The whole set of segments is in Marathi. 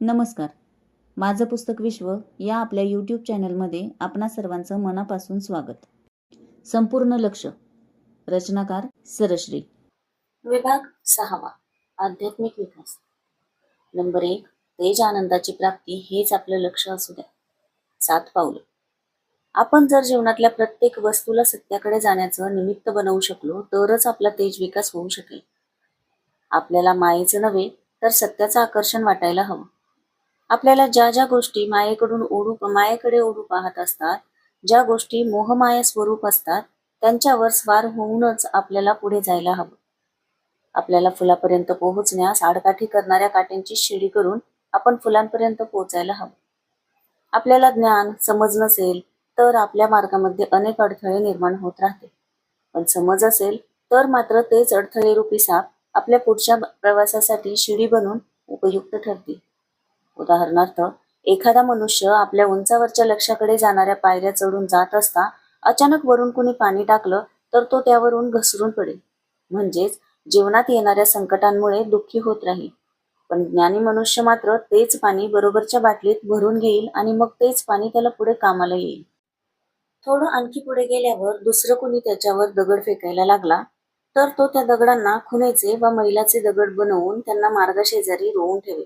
नमस्कार. माझं पुस्तक विश्व या आपल्या यूट्यूब चॅनलमध्ये आपणा सर्वांचं मनापासून स्वागत. संपूर्ण लक्ष. रचनाकार सरश्री. विभाग 6वा, आध्यात्मिक विकास. नंबर 1, तेज आनंदाची प्राप्ती हेच आपलं लक्ष असू द्या. 7 पावलं. आपण जर जीवनातल्या प्रत्येक वस्तूला सत्याकडे जाण्याचं निमित्त बनवू शकलो तरच आपला तेज विकास होऊ शकेल. आपल्याला मायेचं नव्हे तर सत्याचं आकर्षण वाटायला हवं. आपल्याला ज्या ज्या गोष्टी मायेकडे ओढू पाहत असतात, ज्या गोष्टी मोहमाया स्वरूप असतात, त्यांच्यावर स्वार होऊनच आपल्याला पुढे जायला हवं. आपल्याला फुलापर्यंत पोहोचण्यास आडकाठी करणाऱ्या काट्यांची शिडी करून आपण फुलांपर्यंत पोहोचायला हवं. आपल्याला ज्ञान समज नसेल तर आपल्या मार्गामध्ये अनेक अडथळे निर्माण होत राहते, पण समज असेल तर मात्र तेच अडथळे रूपी साप आपल्या पुढच्या प्रवासासाठी शिडी बनून उपयुक्त ठरतील. उदाहरणार्थ, एखादा मनुष्य आपल्या उंचावरच्या लक्ष्याकडे जाणाऱ्या पायऱ्या चढून जात असता अचानक वरून कुणी पाणी टाकलं तर तो त्यावरून घसरून पडेल. म्हणजेच जीवनात येणाऱ्या संकटांमुळे दुःखी होत राहील, पण ज्ञानी मनुष्य मात्र तेच पाणी बरोबरच्या बाटलीत भरून घेईल आणि मग तेच पाणी त्याला पुढे कामाला येईल. थोडं आणखी पुढे गेल्यावर दुसरं कुणी त्याच्यावर दगड फेकायला लागला तर तो त्या दगडांना खुणेचे वा मैलाचे दगड बनवून त्यांना मार्गाशेजारी रोवून ठेवेल,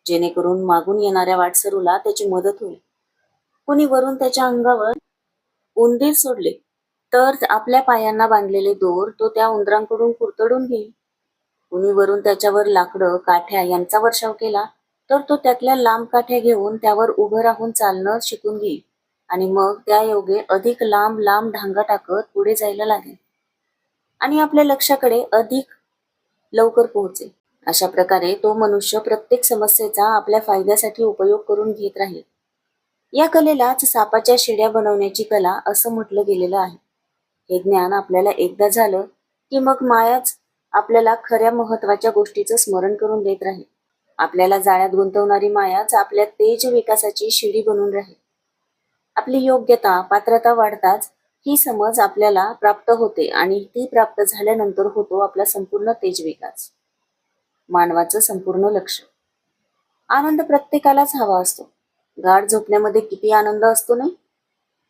जेणेकरून मागून येणाऱ्या वाटसरूला त्याची मदत होईल. कुणी वरून त्याच्या अंगावर उंदीर सोडले तर आपल्या पायांना बांधलेले दोर तो त्या उंदरांकडून कुरतडून घेईल. कुणी वरून त्याच्यावर लाकडं काठ्या यांचा वर्षाव केला तर तो त्यातल्या लांब काठ्या घेऊन त्यावर उभं राहून चालणं शिकून घेईल आणि मग त्या योगे अधिक लांब लांब ढांगा टाकत पुढे जायला लागेल आणि आपल्या लक्ष्याकडे अधिक लवकर पोहोचेल. अशा प्रकारे तो मनुष्य प्रत्येक समस्येचा आपल्या फायद्यासाठी उपयोग करून घेत राहील. या कलेलाच सापाच्या शिड्या बनवण्याची कला असं म्हटलं गेलेलं आहे. हे ज्ञान आपल्याला एकदा झालं की मग मायाच आपल्याला खऱ्या महत्वाच्या गोष्टीचं स्मरण करून देत राहील. आपल्याला जाळ्यात गुंतवणारी मायाच आपल्या तेज विकासाची शिडी बनून राहील. आपली योग्यता पात्रता वाढताच ही समज आपल्याला प्राप्त होते आणि ती प्राप्त झाल्यानंतर होतो आपला संपूर्ण तेज विकास. मानवाचं संपूर्ण लक्ष. आनंद प्रत्येकालाच हवा असतो. गाढ झोपण्यामध्ये किती आनंद असतो नाही?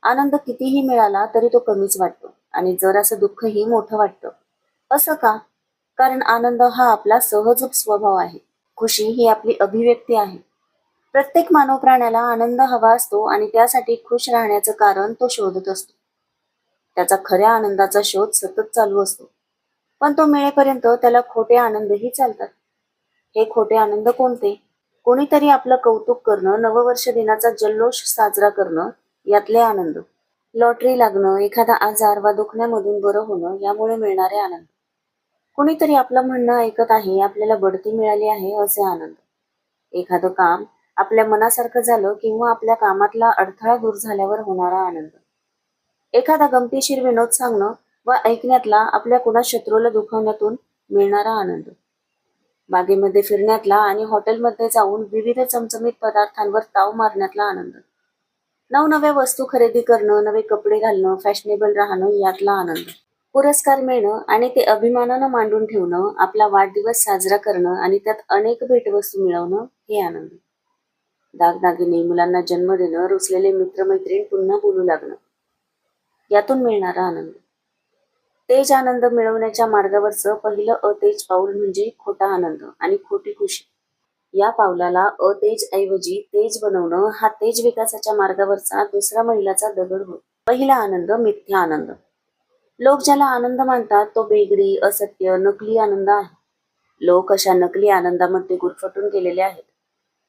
आनंद कितीही मिळाला तरी तो कमीच वाटतो आणि जरासं दुःखही मोठं वाटतं. असं का? कारण आनंद हा आपला सहज स्वभाव आहे. खुशी ही आपली अभिव्यक्ती आहे. प्रत्येक मानव प्राण्याला आनंद हवा असतो आणि त्यासाठी खुश राहण्याचं कारण तो शोधत असतो. त्याचा खऱ्या आनंदाचा शोध सतत चालू असतो, पण तो मिळेपर्यंत त्याला खोटे आनंदही चालतात. हे खोटे आनंद कोणते? कोणीतरी आपलं कौतुक करणं, नववर्ष दिनाचा जल्लोष साजरा करणं यातले आनंद. लॉटरी लागणं, एखादा आजार वा दुखण्यामधून बरं होणं यामुळे मिळणारे आनंद. कोणीतरी आपलं म्हणणं ऐकत आहे, आपल्याला बढती मिळाली आहे असे आनंद. एखादं काम आपल्या मनासारखं झालं किंवा आपल्या कामातला अडथळा दूर झाल्यावर होणारा आनंद. एखादा गमतीशीर विनोद सांगणं वा ऐकण्यातला आपल्या कुणा शत्रूला दुखवण्यातून मिळणारा आनंद. बागेमध्ये फिरण्यातला आणि हॉटेलमध्ये जाऊन विविध चमचमीत पदार्थांवर ताव मारण्यातला आनंद. नवनव्या वस्तू खरेदी करणं, नवे कपडे घालणं, फॅशनेबल राहणं यातला आनंद. पुरस्कार मिळणं आणि ते अभिमानानं मांडून ठेवणं, आपला वाढदिवस साजरा करणं आणि त्यात अनेक भेटवस्तू मिळवणं हे आनंद. दागदागिने, मुलांना जन्म देणं, रुसलेले मित्रमैत्रीण पुन्हा बोलू लागणं यातून मिळणारा आनंद. तेज आनंद मिळवण्याच्या मार्गावरचं पहिलं अतेज पाऊल म्हणजे खोटा आनंद आणि खोटी खुशी. या पावलाला अतेज ऐवजी तेज बनवणं हा तेज विकासाच्या मार्गावरचा दुसरा मैलाचा दगड होय. पहिला आनंद मिथ्या आनंद. लोक ज्याला आनंद मानतात तो बेगडी, असत्य, नकली आनंद आहे. लोक अशा नकली आनंदामध्ये गुरफटून गेलेले आहेत.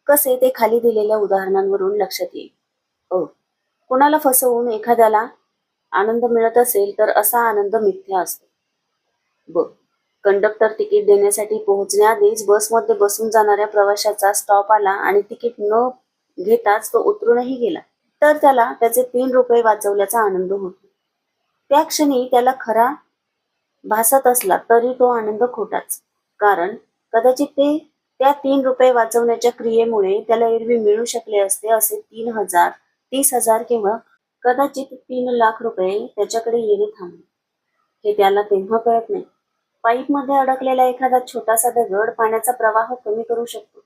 कसे ते खाली दिलेल्या उदाहरणांवरून लक्षात येईल. कुणाला फसवून एखाद्याला आनंद मिळत असेल तर असा आनंद मिथ्या असतो. कंडक्टर तिकीट देण्यासाठी पोहोचण्याआधीच बसमध्ये बसून जाणाऱ्या प्रवाशाचा स्टॉप आला आणि तिकीट न घेताच तो उतरूनही गेला तर त्याला त्याचे 3 रुपये वाचवल्याचा आनंद होतो. त्या क्षणी त्याला खरा भासत असला तरी तो आनंद खोटाच, कारण कदाचित ते त्या 3 रुपये वाचवण्याच्या क्रियेमुळे त्याला एरवी मिळू शकले असते असे 3,000, 30,000 किंवा कदाचित 3,00,000 रुपये त्याच्याकडे येणे थांबले. हे त्याला तेव्हा कळत नाही. पाईपमध्ये अडकलेला एखादा छोटासा दगड पाण्याचा प्रवाह कमी करू शकतो,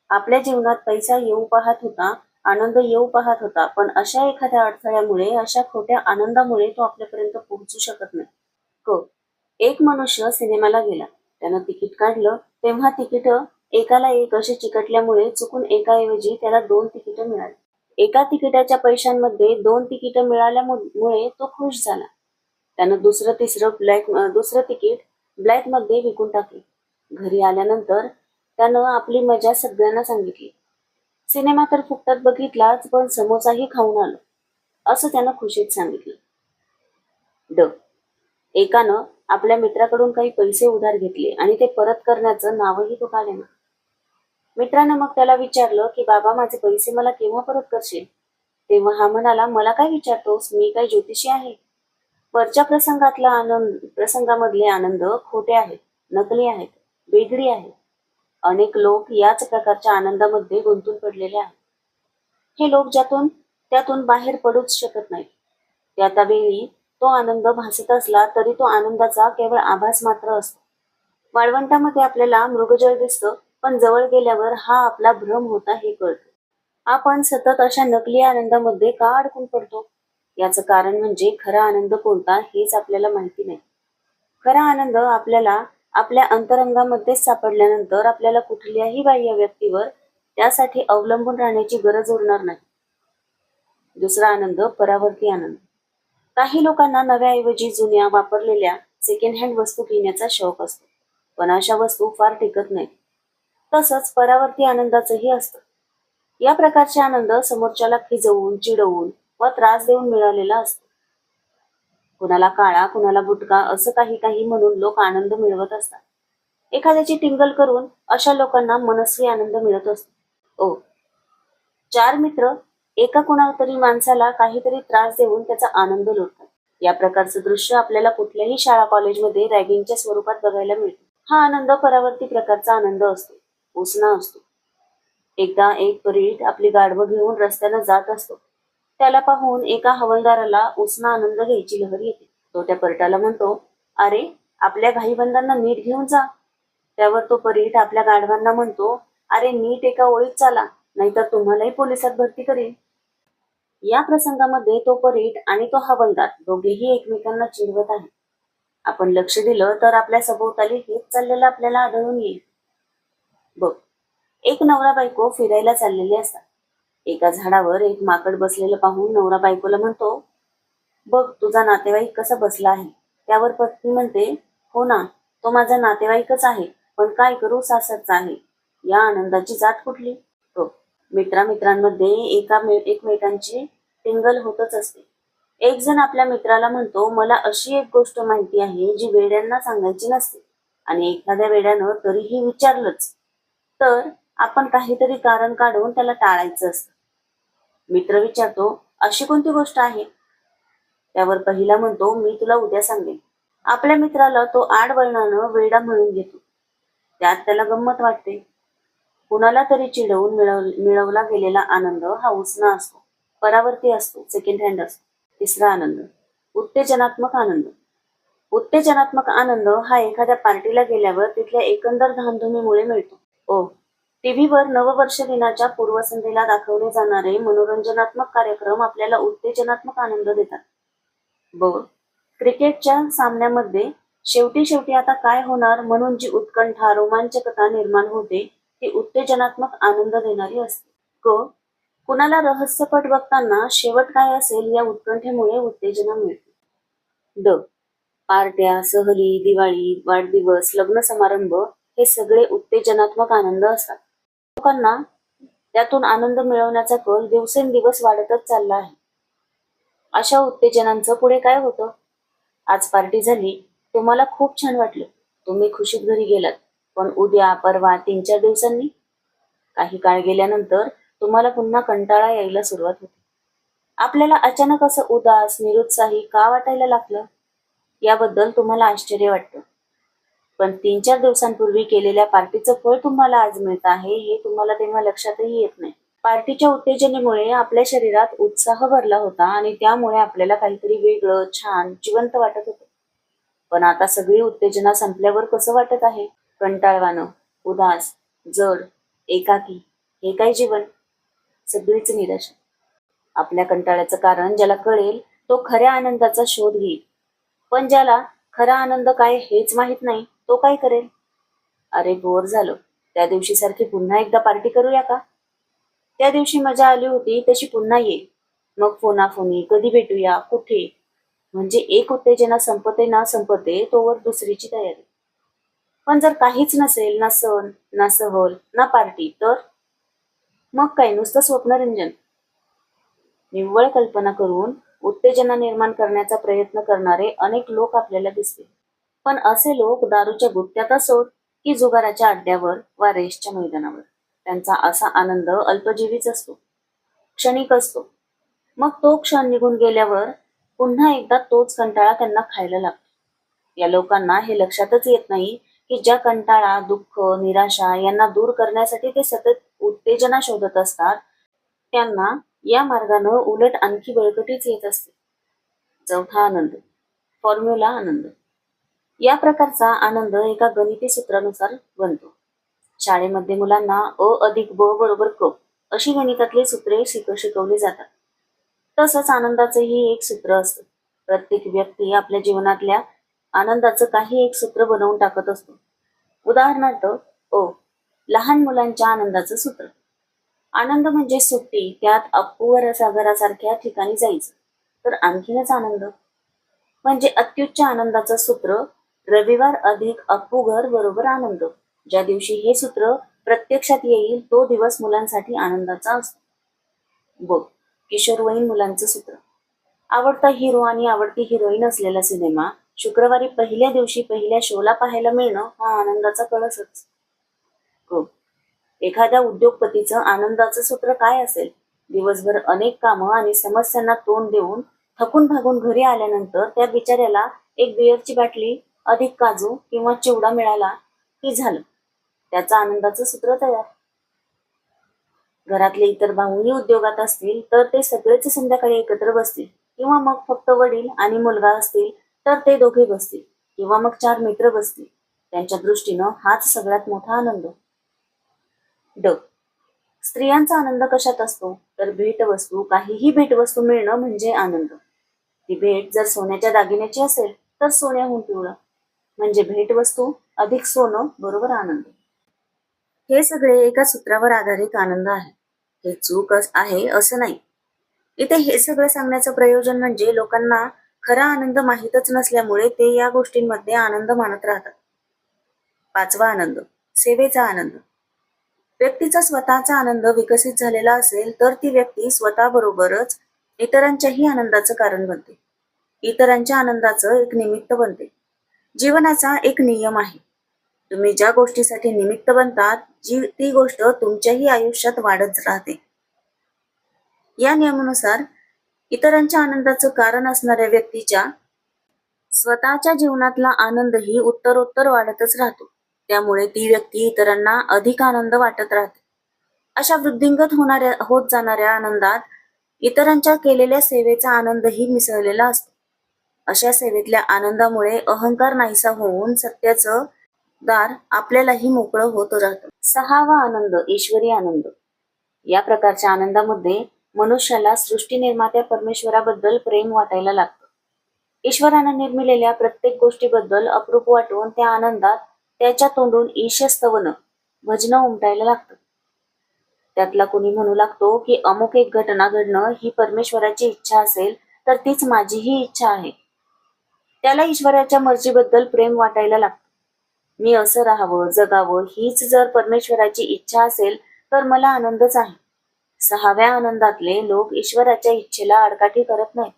आपल्या जीवनात पैसा येऊ पाहत होता, आनंद येऊ पाहत होता, पण अशा एखाद्या अडथळ्यामुळे, अशा खोट्या आनंदामुळे तो आपल्यापर्यंत पोहोचू शकत नाही. हो. एक मनुष्य सिनेमाला गेला. त्यानं तिकीट काढलं, तेव्हा तिकीट एकाला एक अशी चिकटल्यामुळे चुकून एकाऐवजी त्याला 2 तिकीटं मिळाली. एका तिकिटाच्या पैशांमध्ये 2 तिकीटं मिळाल्यामुळे तो खुश झाला. त्यानं दुसरं तिकीट ब्लॅकमध्ये विकून टाकले. घरी आल्यानंतर त्यानं आपली मजा सगळ्यांना सांगितली. सिनेमा तर फुकटात बघितलाच, पण समोसाही खाऊन आलो, असं त्यानं खुशीत सांगितलं. ड. एकानं आपल्या मित्राकडून काही पैसे उधार घेतले आणि ते परत करण्याचं नावही तो काढेना. मित्रानं मग त्याला विचारलं की बाबा, माझे पैसे मला केव्हा परत करशील? तेव्हा हा म्हणाला, मला काय विचारतोस, मी काय ज्योतिषी आहे? वरच्या प्रसंगामधले आनंद खोटे आहेत, नकली आहेत, बेगडी आहेत. अनेक लोक याच प्रकारच्या आनंदामध्ये गुंतून पडलेले आहेत. हे लोक त्यातून बाहेर पडूच शकत नाहीत. त्या वेळी तो आनंद भासत असला तरी तो आनंदाचा केवळ आभास मात्र असतो. वाळवंटामध्ये आपल्याला मृगजळ दिसतं, पण जवळ गेल्यावर हा आपला भ्रम होता हे कळतं. आपण सतत अशा नकली आनंदामध्ये का अडकून पडतो? याचं कारण म्हणजे खरा आनंद कोणता हेच आपल्याला माहिती नाही. खरा आनंद आपल्याला आपल्या अंतरंगामध्येच सापडल्यानंतर आपल्याला कुठल्याही बाह्य व्यक्तीवर त्यासाठी अवलंबून राहण्याची गरज उरणार नाही. दुसरा आनंद, परावर्ती आनंद. काही लोकांना नव्याऐवजी जुन्या, वापरलेल्या सेकंड हँड वस्तू घेण्याचा शौक असतो, पण अशा वस्तू फार टिकत नाहीत. तसंच परावर्ती आनंदाचंही असतं. या प्रकारचे आनंद समोरच्याला खिजवून, चिडवून व त्रास देऊन मिळालेला असतो. कुणाला काळा, कुणाला बुटका असं काही म्हणून लोक आनंद मिळवत असतात. एखाद्याची टिंगल करून अशा लोकांना मनस्वी आनंद मिळत असतो. 4 मित्र एका कुणाला तरी माणसाला काहीतरी त्रास देऊन त्याचा आनंद लुटतात. या प्रकारचं दृश्य आपल्याला कुठल्याही शाळा कॉलेजमध्ये रॅगिंगच्या स्वरूपात बघायला मिळतं. हा आनंद परावर्ती प्रकारचा आनंद असतो, उसना असतो. एकदा एक परीट आपली गाढवं घेऊन रस्त्यानं जात असतो. त्याला पाहून एका हवालदाराला उसना आनंद घ्यायची लहर येते. तो त्या परटाला म्हणतो, अरे, आपल्या घाईबंदांना नीट घेऊन जा. त्यावर तो परीट आपल्या गाढवांना म्हणतो, अरे, नीट एका ओळीत चाला, नाहीतर तुम्हालाही पोलिसात भरती करेल. या प्रसंगामध्ये तो परीट आणि तो हवालदार दोघेही एकमेकांना चिडवत आहेत. आपण लक्ष दिलं तर आपल्या सभोवताली हेच चाललेलं आपल्याला आढळून येईल. बघ, एक नवरा बायको फिरायला चाललेले असतात. एका झाडावर एक माकड बसलेलं पाहून नवरा बायकोला म्हणतो, बघ, तुझा नातेवाईक कसा बसला आहे. त्यावर पत्नी म्हणते, हो ना, तो माझा नातेवाईकच आहे, पण काय करू, सासरचा आहे. या आनंदाची जात कुठली? हो, मित्रांमध्ये एकमेकांची टिंगल होतच असते. एक जण आपल्या मित्राला म्हणतो, मला अशी एक गोष्ट माहिती आहे जी वेड्यांना सांगायची नसते, आणि एखाद्या वेड्यानं तरीही विचारलंच तर आपण काहीतरी कारण काढून त्याला टाळायचं असतं. मित्र विचारतो, अशी कोणती गोष्ट आहे? त्यावर पहिला म्हणतो, मी तुला उद्या सांगेन. आपल्या मित्राला तो आडवळणानं वेडा म्हणून घेतो. त्यात त्याला गंमत वाटते. कुणाला तरी चिडवून मिळवला गेलेला आनंद हा उसना असतो, परावर्ती असतो, सेकंड हँड असतो. तिसरा आनंद, उत्तेजनात्मक आनंद. उत्तेजनात्मक आनंद हा एखाद्या पार्टीला गेल्यावर तिथल्या एकंदर धामधुमीमुळे मिळतो. टीव्हीवर नववर्ष दिनाच्या पूर्वसंध्येला दाखवले जाणारे मनोरंजनात्मक कार्यक्रम आपल्याला उत्तेजनात्मक आनंद देतात. क्रिकेटच्या सामन्यामध्ये शेवटी आता काय होणार म्हणून जी उत्कंठा, रोमांचकता निर्माण होते ती उत्तेजनात्मक आनंद देणारी असते. कुणाला रहस्यपट बघताना शेवट काय असेल या उत्कंठेमुळे उत्तेजना मिळते. पार्ट्या, सहली, दिवाळी, वाढदिवस, लग्न समारंभ हे सगळे उत्तेजनात्मक आनंद असतात. लोकांना त्यातून आनंद मिळवण्याचा कल दिवसेंदिवस वाढतच चालला आहे. अशा उत्तेजनांचं पुढे काय होतं? आज पार्टी झाली, तुम्हाला खूप छान वाटलं, तुम्ही खुशीत घरी गेलात, पण उद्या, परवा, 3-4 दिवसांनी काही काळ गेल्यानंतर तुम्हाला पुन्हा कंटाळा यायला सुरुवात होते. आपल्याला अचानक असं उदास, निरुत्साही का वाटायला लागलं याबद्दल तुम्हाला आश्चर्य वाटतं. पण 3-4 दिवसांपूर्वी केलेल्या पार्टीचं फळ तुम्हाला आज मिळत आहे हे तुम्हाला तेव्हा लक्षातही येत नाही. पार्टीच्या उत्तेजनेमुळे आपल्या शरीरात उत्साह भरला होता आणि त्यामुळे आपल्याला काहीतरी वेगळं, छान, जिवंत वाटत होतं. पण आता सगळी उत्तेजना संपल्यावर कसं वाटत आहे? कंटाळवाणं, उदास, जड, एकाकी, हे काय जीवन? सगळीच निराशा. आपल्या कंटाळ्याचं कारण ज्याला कळेल तो खऱ्या आनंदाचा शोध घेईल, पण ज्याला खरा आनंद काय हेच माहित नाही तो काय करेल? अरे बोर झालो, त्या दिवशी सारखी पुन्हा एकदा पार्टी करूया का? त्या दिवशी मजा आली होती तशी पुन्हा येईल. मग फोनाफोनी, कधी भेटूया, कुठे? म्हणजे एक उत्तेजना संपते ना संपते तोवर दुसरीची तयारी. पण जर काहीच नसेल, ना सण ना सहल ना पार्टी, तर मग काय, नुसतं स्वप्नरंजन. निव्वळ कल्पना करून उत्तेजना निर्माण करण्याचा प्रयत्न करणारे अनेक लोक आपल्याला दिसतील. पण असे लोक दारूच्या गुत्त्यात असोत की जुगाराच्या अड्ड्यावर वा रेसच्या मैदानावर, त्यांचा असा आनंद अल्पजीवीच असतो, क्षणिक असतो. मग तो क्षण निघून गेल्यावर पुन्हा एकदा तोच कंटाळा त्यांना खायला लागतो. या लोकांना हे लक्षातच येत नाही की ज्या कंटाळा, दुःख, निराशा यांना दूर करण्यासाठी ते सतत उत्तेजना शोधत असतात, त्यांना या मार्गानं उलट आणखी बळकटीच येत असते. चौथा आनंद, फॉर्म्युला आनंद. या प्रकारचा आनंद एका गणिती सूत्रानुसार बनतो. शाळेमध्ये मुलांना अ अधिक ब बरोबर क अशी गणितातली सूत्रे शिकवली जातात. तसंच आनंदाचंही एक सूत्र असतं. प्रत्येक व्यक्ती आपल्या जीवनातल्या आनंदाचं काही एक सूत्र बनवून टाकत असतो. उदाहरणार्थ लहान मुलांच्या आनंदाचं सूत्र. आनंद म्हणजे सुट्टी, त्यात अप्पूवर सागरासारख्या ठिकाणी जायचं, तर आणखीनच आनंद. म्हणजे अत्युच्च आनंदाचं सूत्र रविवार अधिक अप्पू घर बरोबर आनंद. ज्या दिवशी हे सूत्र प्रत्यक्षात येईल तो दिवस मुलांसाठी आनंदाचा असतो. किशोरवयीन मुलांचं सूत्र. आवडता हिरो आणि आवडती हिरोईन असलेला सिनेमा शुक्रवारी पहिल्या दिवशी पहिल्या शोला पाहायला मिळणं हा आनंदाचा कळसच. एखाद्या उद्योगपतीचं आनंदाचं सूत्र काय असेल? दिवसभर अनेक कामं आणि समस्यांना तोंड देऊन थकून भागून घरी आल्यानंतर त्या बिचाऱ्याला एक बिअरची बाटली अधिक काजू किंवा चिवडा मिळाला की झालं, त्याचं आनंदाचं सूत्र तयार. घरातले इतर भाऊही उद्योगात असतील तर ते सगळेच संध्याकाळी एकत्र बसतील, किंवा मग फक्त वडील आणि मुलगा असतील तर ते दोघे बसतील, किंवा मग 4 मित्र बसतील. त्यांच्या दृष्टीनं हाच सगळ्यात मोठा आनंद. स्त्रियांचा आनंद कशात असतो? तर भेटवस्तू, काहीही भेटवस्तू मिळणं म्हणजे आनंद. ती भेट जर सोन्याच्या दागिन्याची असेल तर सोन्याहून पिवळं, म्हणजे भेटवस्तू अधिक सोनं बरोबर आनंद. हे सगळे एका सूत्रावर आधारित आनंद आहे. हे चूक आहे असं नाही. इथे हे सगळं सांगण्याचं प्रयोजन म्हणजे लोकांना खरा आनंद माहीतच नसल्यामुळे ते या गोष्टींमध्ये आनंद मानत राहतात. 5वा आनंद, सेवेचा आनंद. व्यक्तीचा स्वतःचा आनंद विकसित झालेला असेल तर ती व्यक्ती स्वतःबरोबरच इतरांच्याही आनंदाचं कारण बनते, इतरांच्या आनंदाचं एक निमित्त बनते. जीवनाचा एक नियम आहे, तुम्ही ज्या गोष्टीसाठी निमित्त बनतात ती गोष्ट तुमच्याही आयुष्यात वाढत राहते. या नियमानुसार इतरांच्या आनंदाचं कारण असणाऱ्या व्यक्तीच्या स्वतःच्या जीवनातला आनंदही उत्तरोत्तर वाढतच राहतो. त्यामुळे ती व्यक्ती इतरांना अधिक आनंद वाटत राहते. अशा वृद्धिंगत होत जाणाऱ्या आनंदात इतरांच्या केलेल्या सेवेचा आनंदही मिसळलेला असतो. अशा सेवेतल्या आनंदामुळे अहंकार नाहीसा होऊन सत्याचं दार आपल्यालाही मोकळं होत राहतं. 6वा आनंद, ईश्वरी आनंद. या प्रकारच्या आनंदामध्ये मनुष्याला सृष्टी निर्मात्या परमेश्वराबद्दल प्रेम वाटायला लागतं. ईश्वरानं निर्मिलेल्या प्रत्येक गोष्टीबद्दल अप्रूप वाटून त्या आनंदात त्याच्या तोंडून ईशस्तवन, भजनं उमटायला लागतं. त्यातला कोणी म्हणू लागतो की अमुक एक घटना घडणं ही परमेश्वराची इच्छा असेल तर तीच माझीही इच्छा आहे. त्याला ईश्वराच्या मर्जीबद्दल प्रेम वाटायला लागतं. मी असं राहावं, जगावं हीच जर परमेश्वराची इच्छा असेल तर मला आनंदच आहे. 6व्या आनंदातले लोक ईश्वराच्या इच्छेला आडकाठी करत नाहीत.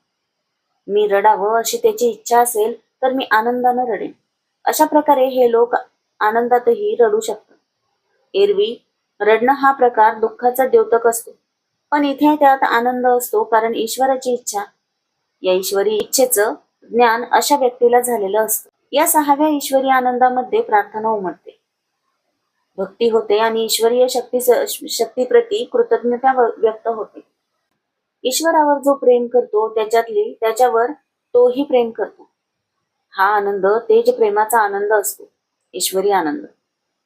मी रडावं अशी त्याची इच्छा असेल तर मी आनंदानं रडेन. अशा प्रकारे हे लोक आनंदातही रडू शकतात. एरवी रडणं हा प्रकार दुःखाचा द्योतक असतो, पण इथे त्यात आनंद असतो कारण ईश्वराची इच्छा, या ईश्वरी इच्छेचं ज्ञान अशा व्यक्तीला झालेलं असतं. या 6व्या ईश्वरी आनंदामध्ये प्रार्थना उमटते, भक्ती होते आणि ईश्वरीय शक्तीप्रती कृतज्ञता व्यक्त होते. ईश्वरावर जो प्रेम करतो त्याच्यावर तोही प्रेम करतो. हा आनंद तेज प्रेमाचा आनंद असतो, ईश्वरी आनंद.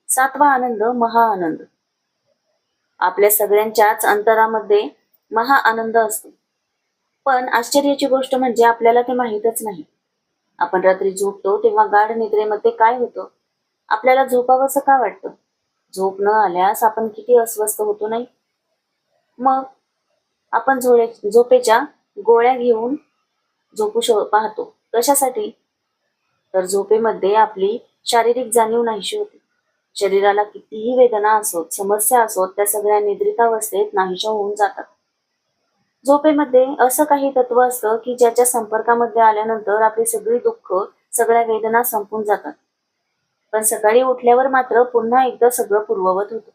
7वा आनंद, महाआनंद. आपल्या सगळ्यांच्याच अंतरामध्ये महा आनंद असतो. पण आश्चर्याची गोष्ट म्हणजे आपल्याला ते माहीतच नाही. आपण रात्री झोपतो तेव्हा गाढ निद्रेमध्ये काय होतं? आपल्याला झोपावंसं का वाटतं? झोप न आल्यास आपण किती अस्वस्थ होतो नाही? मग आपण झोपेच्या गोळ्या घेऊन पाहतो. कशासाठी? तर झोपेमध्ये आपली शारीरिक जाणीव नाहीशी होते. शरीराला कितीही वेदना असोत, समस्या असोत, त्या सगळ्या निद्रितावस्थेत नाहीशा होऊन जातात. झोपेमध्ये असं काही तत्व असतं की ज्याच्या संपर्कामध्ये आल्यानंतर आपली सगळी दुःख, सगळ्या वेदना संपून जातात. पण सकाळी उठल्यावर मात्र पुन्हा एकदा सगळं पूर्ववत होतं.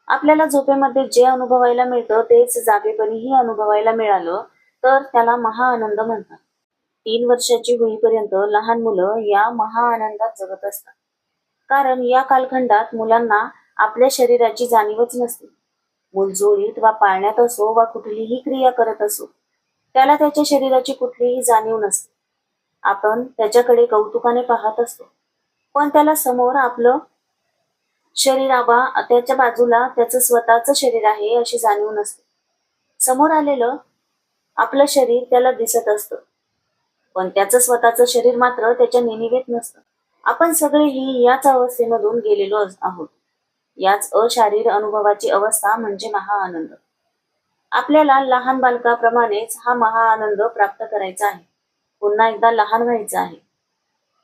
आपल्याला झोपेमध्ये जे अनुभवायला मिळतं तेच जागेपणीही अनुभवायला मिळालं तर त्याला महाआनंद म्हणतात. 3 वर्षाची होईपर्यंत लहान मुलं या महाआनंदात जगत असतात. कारण या कालखंडात मुलांना आपल्या शरीराची जाणीवच नसते. मूल जोडीत वा पाळण्यात असो वा कुठलीही क्रिया करत असो, त्याला त्याच्या शरीराची कुठलीही जाणीव नसते. आपण त्याच्याकडे कौतुकाने पाहत असतो, पण त्याला समोर आपलं शरीर त्याच्या बाजूला त्याचं स्वतःचं शरीर आहे अशी जाणीव नसते. समोर आलेलं आपलं शरीर त्याला दिसत असतं, पण त्याचं स्वतःचं शरीर मात्र त्याच्या नेणिवेत नसतं. आपण सगळेही याच अवस्थेमधून गेलेलो आहोत. याच अशारीर अनुभवाची अवस्था म्हणजे महाआनंद. आपल्याला लहान बालकाप्रमाणेच हा महाआनंद प्राप्त करायचा आहे. पुन्हा एकदा लहान व्हायचं आहे.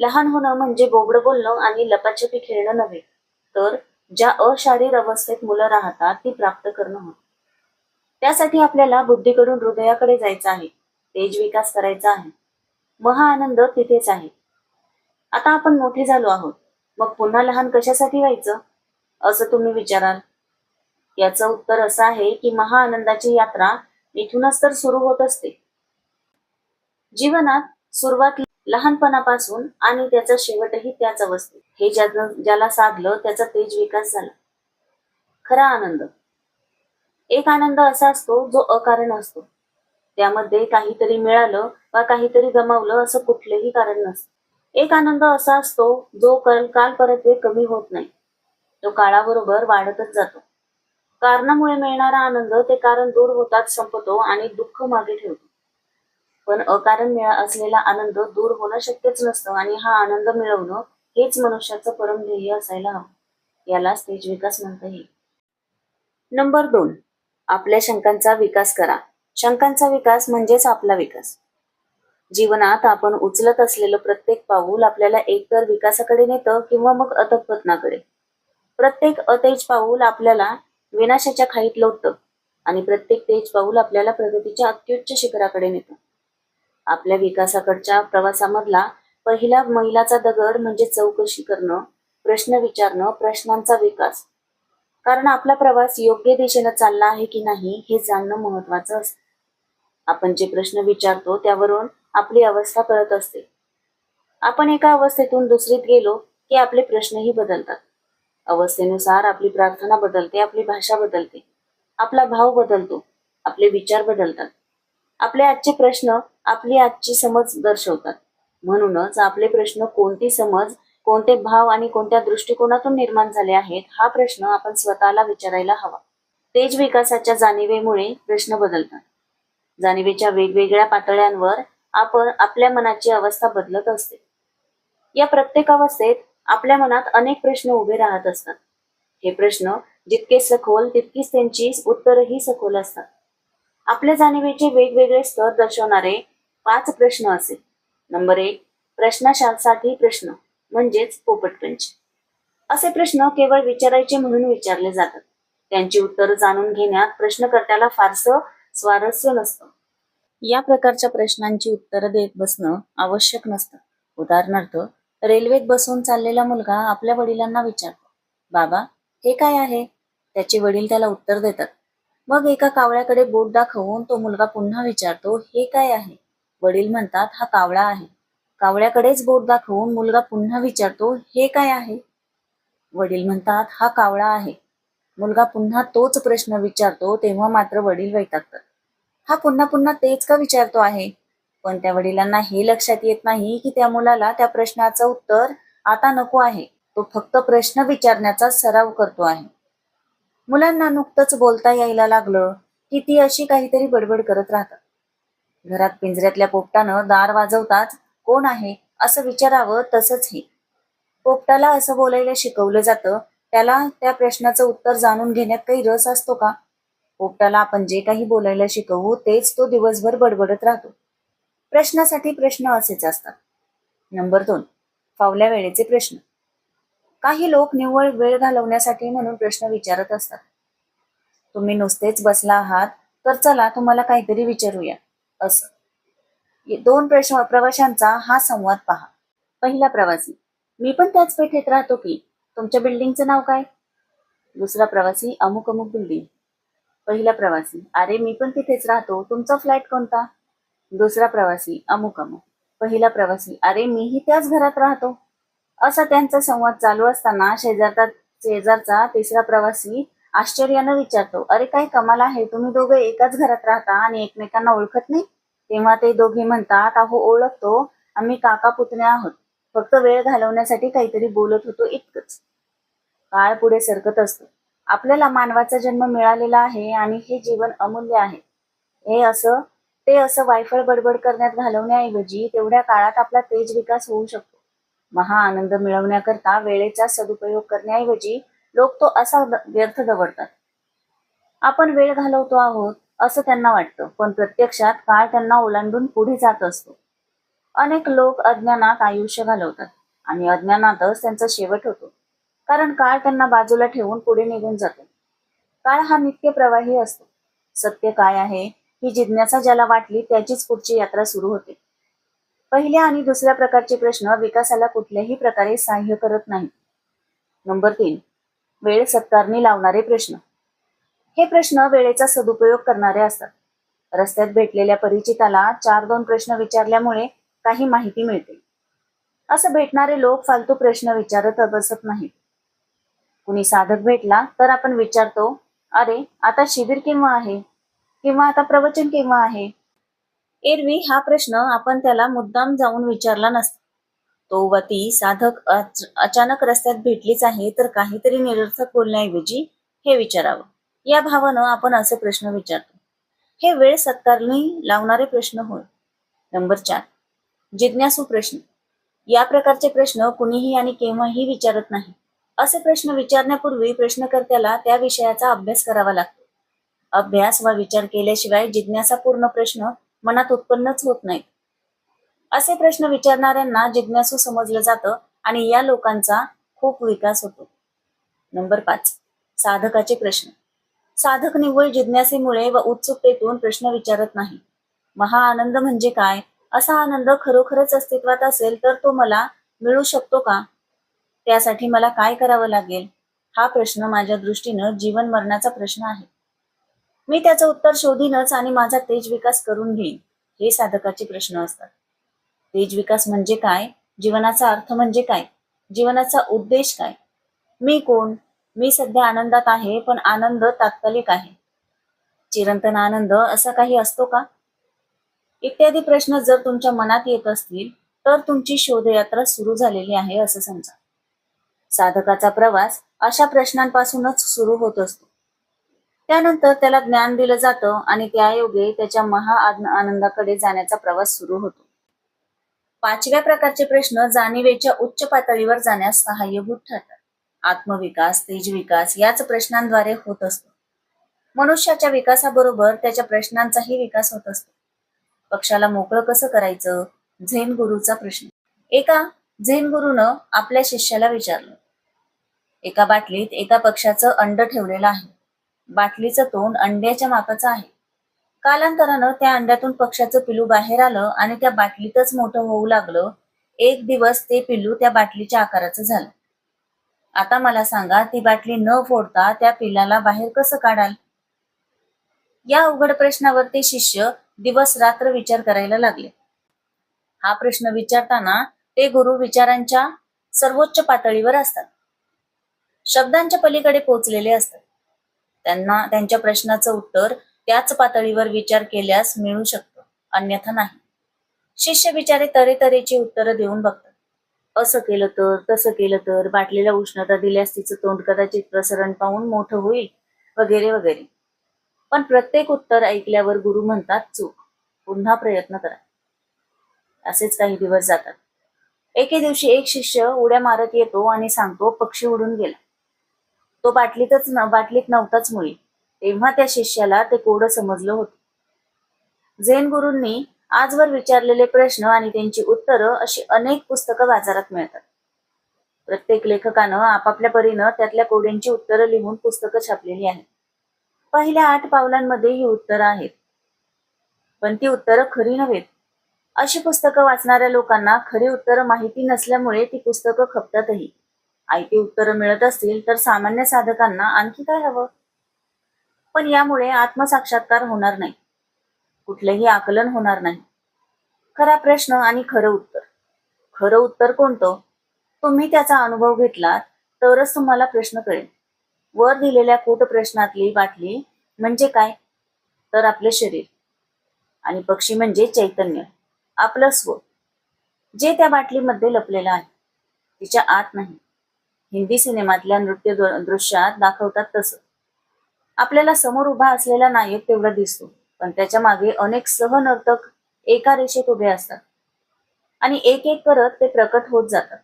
लहान होणं म्हणजे बोबडं बोलणं आणि लपाछपी खेळणं नव्हे, तर ज्या अशारीर अवस्थेत मुलं राहतात ती प्राप्त करणं होतं. त्यासाठी आपल्याला बुद्धीकडून हृदयाकडे जायचं आहे. तेज विकास करायचा आहे. महाआनंद तिथेच आहे. आता आपण मोठे झालो आहोत, मग पुन्हा लहान कशासाठी व्हायचं असं तुम्ही विचाराल. याचं उत्तर असं आहे की महाआनंदाची यात्रा इथूनच तर सुरू होत असते. जीवनात सुरुवात लहानपणापासून आणि त्याचा शेवटही त्याच अवस्थेत. हे ज्याला साधलं त्याचा तेज विकास झाला. खरा आनंद एक आनंद असा असतो जो अकारण असतो. त्यामध्ये काहीतरी मिळालं वा काहीतरी गमावलं असं कुठलेही कारण नसतं. एक आनंद असा असतो जो काल परत्वे कमी होत नाही. तो काळाबरोबर वाढतच जातो. कारणामुळे मिळणारा आनंद ते कारण दूर होतात संपतो आणि दुःख मागे ठेवतो. पण अकारण असलेला आनंद दूर होणं शक्यच नसतं आणि हा आनंद मिळवणं हेच मनुष्याचं परम ध्येय असायला हवं. यालाच तेज विकास म्हणता येईल. नंबर 2, आपल्या शंकांचा विकास करा. शंकांचा विकास म्हणजेच आपला विकास. जीवनात आपण उचलत असलेलं प्रत्येक पाऊल आपल्याला एकतर विकासाकडे नेतं किंवा मग अधःपतनाकडे. प्रत्येक अतेज पाऊल आपल्याला विनाशाच्या खाईत लोटतं आणि प्रत्येक तेज पाऊल आपल्याला प्रगतीच्या अत्युच्च शिखराकडे नेतं. आपल्या विकासाकडच्या प्रवासामधला पहिला मैलाचा दगड म्हणजे चौकशी करणं, प्रश्न विचारणं, प्रश्नांचा विकास. कारण आपला प्रवास योग्य दिशेनं चालला आहे की नाही हे जाणणं महत्वाचं असतं. आपण जे प्रश्न विचारतो त्यावरून आपली अवस्था कळत असते. आपण एका अवस्थेतून दुसरीत गेलो की आपले प्रश्नही बदलतात. अवस्थेनुसार आपली प्रार्थना बदलते, आपली भाषा बदलते, आपला भाव बदलतो, आपले विचार बदलतात. आपले आजचे प्रश्न आपली आजची समज दर्शवतात. म्हणूनच आपले प्रश्न कोणती समज, कोणते भाव आणि कोणत्या दृष्टिकोनातून निर्माण झाले आहेत हा प्रश्न आपण स्वतःला विचारायला हवा. तेज विकासाच्या जाणीवेमुळे प्रश्न बदलतात. जाणीवेच्या वेगवेगळ्या पातळ्यांवर आपण आपल्या मनाची अवस्था बदलत असते. या प्रत्येक अवस्थेत आपल्या मनात अनेक प्रश्न उभे राहत असतात. हे प्रश्न जितके सखोल तितकीच त्यांची उत्तरही सखोल असतात. आपल्या जाणीवेचे वेगवेगळे स्तर दर्शवणारे 5 प्रश्न असे. नंबर 1, प्रश्नासाठी प्रश्न म्हणजेच पोपटपंच. असे प्रश्न केवळ विचारायचे म्हणून विचारले जातात. त्यांची उत्तरं जाणून घेण्यात प्रश्नकर्त्याला फारसं स्वारस्य नसतं. या प्रकारच्या प्रश्नांची उत्तरं देत बसणं आवश्यक नसतं. उदाहरणार्थ, रेल्वेत बसून चाललेला मुलगा आपल्या वडिलांना विचारतो, बाबा हे काय आहे? त्याचे वडील त्याला उत्तर देतात. मग एका कावळ्याकडे बोट दाखवून तो मुलगा पुन्हा विचारतो, हे काय आहे? वडील म्हणतात, हा कावळा आहे. कावळ्याकडेच बोट दाखवून मुलगा पुन्हा विचारतो, हे काय आहे? वडील म्हणतात, हा कावळा आहे. मुलगा पुन्हा तोच प्रश्न विचारतो तेव्हा मात्र वडील वैतागतात. हा पुन्हा पुन्हा तेच का विचारतो आहे? पण त्या वडिलांना हे लक्षात येत नाही की त्या मुलाला त्या प्रश्नाचं उत्तर आता नको आहे. तो फक्त प्रश्न विचारण्याचा सराव करतो आहे. मुलांना नुकतंच बोलता यायला लागलं की ती अशी काहीतरी बडबड करत राहतात. घरात पिंजऱ्यातल्या पोपटानं दार वाजवताच कोण आहे असं विचारावं, तसंच हे. पोपटाला असं बोलायला शिकवलं जातं, त्याला त्या प्रश्नाचं उत्तर जाणून घेण्यात काही रस असतो का? पोपटाला आपण जे काही बोलायला शिकवू तेच तो दिवसभर बडबडत राहतो. प्रश्नासाठी प्रश्न असेच असतात. नंबर 2, फावल्या वेळेचे प्रश्न. काही लोक निव्वळ वेळ घालवण्यासाठी म्हणून प्रश्न विचारत असतात. तुम्ही नुसतेच बसला आहात तर चला तुम्हाला काहीतरी विचारूया, असं. दोन प्रवाशांचा हा संवाद पहा. पहिला प्रवासी: मी पण त्याच पेठेत राहतो की, तुमच्या बिल्डिंगचं नाव काय? दुसरा प्रवासी: अमुक अमुक बिल्डिंग. पहिला प्रवासी: अरे मी पण तिथेच राहतो, तुमचा फ्लॅट कोणता? दुसरा प्रवासी: अमुक अमुक. पहिला प्रवासी: अरे मीही त्याच घरात राहतो. असा त्यांचा संवाद चालू असताना शेजारचा तिसरा प्रवासी आश्चर्यानं विचारतो, अरे काय कमाल आहे, तुम्ही दोघे एकाच घरात राहता आणि एकमेकांना ओळखत नाही? तेव्हा ते दोघे म्हणतात, अहो ओळखतो, आम्ही काका पुतणे आहोत, फक्त वेळ घालवण्यासाठी काहीतरी बोलत होतो इतकंच. काळ पुढे सरकत असतो. आपल्याला मानवाचा जन्म मिळालेला आहे आणि हे जीवन अमूल्य आहे. ते असं वायफळ बडबड करण्यात घालवण्याऐवजी तेवढ्या काळात आपला तेज विकास होऊ शकतो. महा आनंद मिळवण्याकरता वेळेचा सदुपयोग करण्याऐवजी लोक तो असा व्यर्थ दवडतात. आपण वेळ घालवतो आहोत असं त्यांना वाटतं, पण प्रत्यक्षात काळ त्यांना ओलांडून पुढे जात असतो. अनेक लोक अज्ञानात आयुष्य घालवतात आणि अज्ञानातच त्यांचा शेवट होतो, कारण काळ त्यांना बाजूला ठेवून पुढे निघून जातो. काळ हा नित्य प्रवाही असतो. सत्य काय आहे ही जिज्ञासा ज्याला वाटली त्याचीच पुढची यात्रा सुरू होते. पहिल्या आणि दुसऱ्या प्रकारचे प्रश्न विकासाला कुठल्याही प्रकारे सहाय्य करत नाहीत. नंबर 3, वेळ सत्कारणी लावणारे प्रश्न. हे प्रश्न वेळेचा सदुपयोग करणारे असतात. रस्त्यात भेटलेल्या परिचिताला 4-2 प्रश्न विचारल्यामुळे काही माहिती मिळते. असं भेटणारे लोक फालतू प्रश्न विचारत बसत नाहीत. कुणी साधक भेटला तर आपण विचारतो, अरे आता शिबिर केव्हा आहे, किंवा आता प्रवचन केव्हा आहे. एरवी हा प्रश्न आपण त्याला मुद्दाम जाऊन विचारला नसता. तो व ती साधक अचानक रस्त्यात भेटलीच आहे तर काहीतरी निरर्थक बोलण्याऐवजी हे विचारावं या भावानं आपण असे प्रश्न विचारतो. हे वेळ सत्कारणी लावणारे प्रश्न होय. नंबर 4, जिज्ञासू प्रश्न. या प्रकारचे प्रश्न कुणीही आणि केव्हाही विचारत नाही. असे प्रश्न विचारण्यापूर्वी प्रश्नकर्त्याला त्या विषयाचा अभ्यास करावा लागतो. अभ्यास वा विचार केल्याशिवाय जिज्ञासापूर्ण प्रश्न मनात उत्पन्नच होत नाहीत. असे प्रश्न विचारणाऱ्यांना जिज्ञासू समजलं जातं आणि या लोकांचा खूप विकास होतो. नंबर 5, साधकाचे प्रश्न. साधक निव्वळ जिज्ञासेमुळे व उत्सुकतेतून प्रश्न विचारत नाही. महा आनंद म्हणजे काय, असा आनंद खरोखरच अस्तित्वात असेल तर तो मला मिळू शकतो का? त्यासाठी मला काय करावं लागेल? हा प्रश्न माझ्या दृष्टीनं जीवन मरणाचा प्रश्न आहे. मी त्याचं उत्तर शोधीनच आणि माझा तेज विकास करून घेईन. हे साधकाचे प्रश्न असतात. तेज विकास म्हणजे काय? जीवनाचा अर्थ म्हणजे काय? जीवनाचा उद्देश काय? मी कोण? मी सध्या आनंदात आहे, पण आनंद तात्कालिक आहे. चिरंतन आनंद असा काही असतो का? इत्यादी प्रश्न जर तुमच्या मनात येत असतील तर तुमची शोधयात्रा सुरू झालेली आहे असं समजा. साधकाचा प्रवास अशा प्रश्नांपासूनच सुरू होत असतो. त्यानंतर त्याला ज्ञान दिलं जातं आणि त्यायोगे त्याच्या आनंदाकडे जाण्याचा प्रवास सुरू होतो. 5व्या प्रकारचे प्रश्न जाणीवेच्या उच्च पातळीवर जाण्यास सहाय्यभूत ठरतात. आत्मविकास, तेजविकास याच प्रश्नांद्वारे होत असतो. मनुष्याच्या विकासाबरोबर त्याच्या प्रश्नांचाही विकास होत असतो. पक्षाला मोकळं कसं करायचं? झेन गुरुचा प्रश्न. एका झेन गुरुनं आपल्या शिष्याला विचारलं. एका बाटलीत एका पक्षाचं अंड ठेवलेलं आहे. बाटलीचं तोंड अंड्याच्या मापाचं आहे. कालांतरानं त्या अंड्यातून पक्षाचं पिलू बाहेर आलं आणि त्या बाटलीतच मोठं होऊ लागलं. एक दिवस ते पिल्लू त्या बाटलीच्या आकाराचं झालं. आता मला सांगा, ती बाटली न फोडता त्या पिल्लाला बाहेर कसं काढाल? या अवघड प्रश्नावर ते शिष्य दिवस रात्र विचार करायला लागले. हा प्रश्न विचारताना ते गुरु विचारांच्या सर्वोच्च पातळीवर असतात. शब्दांच्या पलीकडे पोचलेले असतात. त्यांना त्यांच्या प्रश्नाचं उत्तर त्याच पातळीवर विचार केल्यास मिळू शकतं, अन्यथा नाही. शिष्य बिचारे तऱ्हेतऱ्हेची उत्तरं देऊन बघतात. असं केलं तर, तसं केलं तर, बाटलीला उष्णता दिल्यास तिचं तोंड कदाचित प्रसरण पाहून मोठं होईल, वगैरे वगैरे. पण प्रत्येक उत्तर ऐकल्यावर गुरु म्हणतात चूक, पुन्हा प्रयत्न करा. असेच काही दिवस जातात. एके दिवशी एक शिष्य उड्या मारत येतो आणि सांगतो पक्षी उडून गेला. तो बाटलीत नव्हताच मुळी. तेव्हा त्या शिष्याला ते कोडं समजलं होतं. झेन गुरूंनी आजवर विचारलेले प्रश्न आणि त्यांची उत्तरं अशी अनेक पुस्तकं बाजारात मिळतात. प्रत्येक लेखकानं आपापल्या परीनं त्यातल्या कोड्यांची उत्तरं लिहून पुस्तकं छापलेली आहेत. पहिल्या 8 पावलांमध्ये ही उत्तरं आहेत, पण ती उत्तरं खरी नव्हेत. अशी पुस्तकं वाचणाऱ्या लोकांना खरी उत्तरं माहिती नसल्यामुळे ती पुस्तकं खपतातही. आयती उत्तरं मिळत असतील तर सामान्य साधकांना आणखी काय हवं? पण यामुळे आत्मसाक्षात्कार होणार नाही, कुठलंही आकलन होणार नाही. खरा प्रश्न आणि खरं उत्तर. खरं उत्तर कोणतं? तुम्ही त्याचा अनुभव घेतलात तरच तुम्हाला प्रश्न कळेल. वर दिलेल्या कूट प्रश्नातली बाटली म्हणजे काय? तर आपले शरीर. आणि पक्षी म्हणजे चैतन्य, आपलं स्व, जे त्या बाटलीमध्ये लपलेलं आहे, तिच्या आत नाही. हिंदी सिनेमातल्या नृत्य दृश्यात दाखवतात तसं. आपल्याला समोर उभा असलेला नायक तेवढा दिसतो, पण त्याच्या मागे अनेक सहनर्तक एका रेषेत उभे असतात आणि एक एक करत ते प्रकट होत जातात.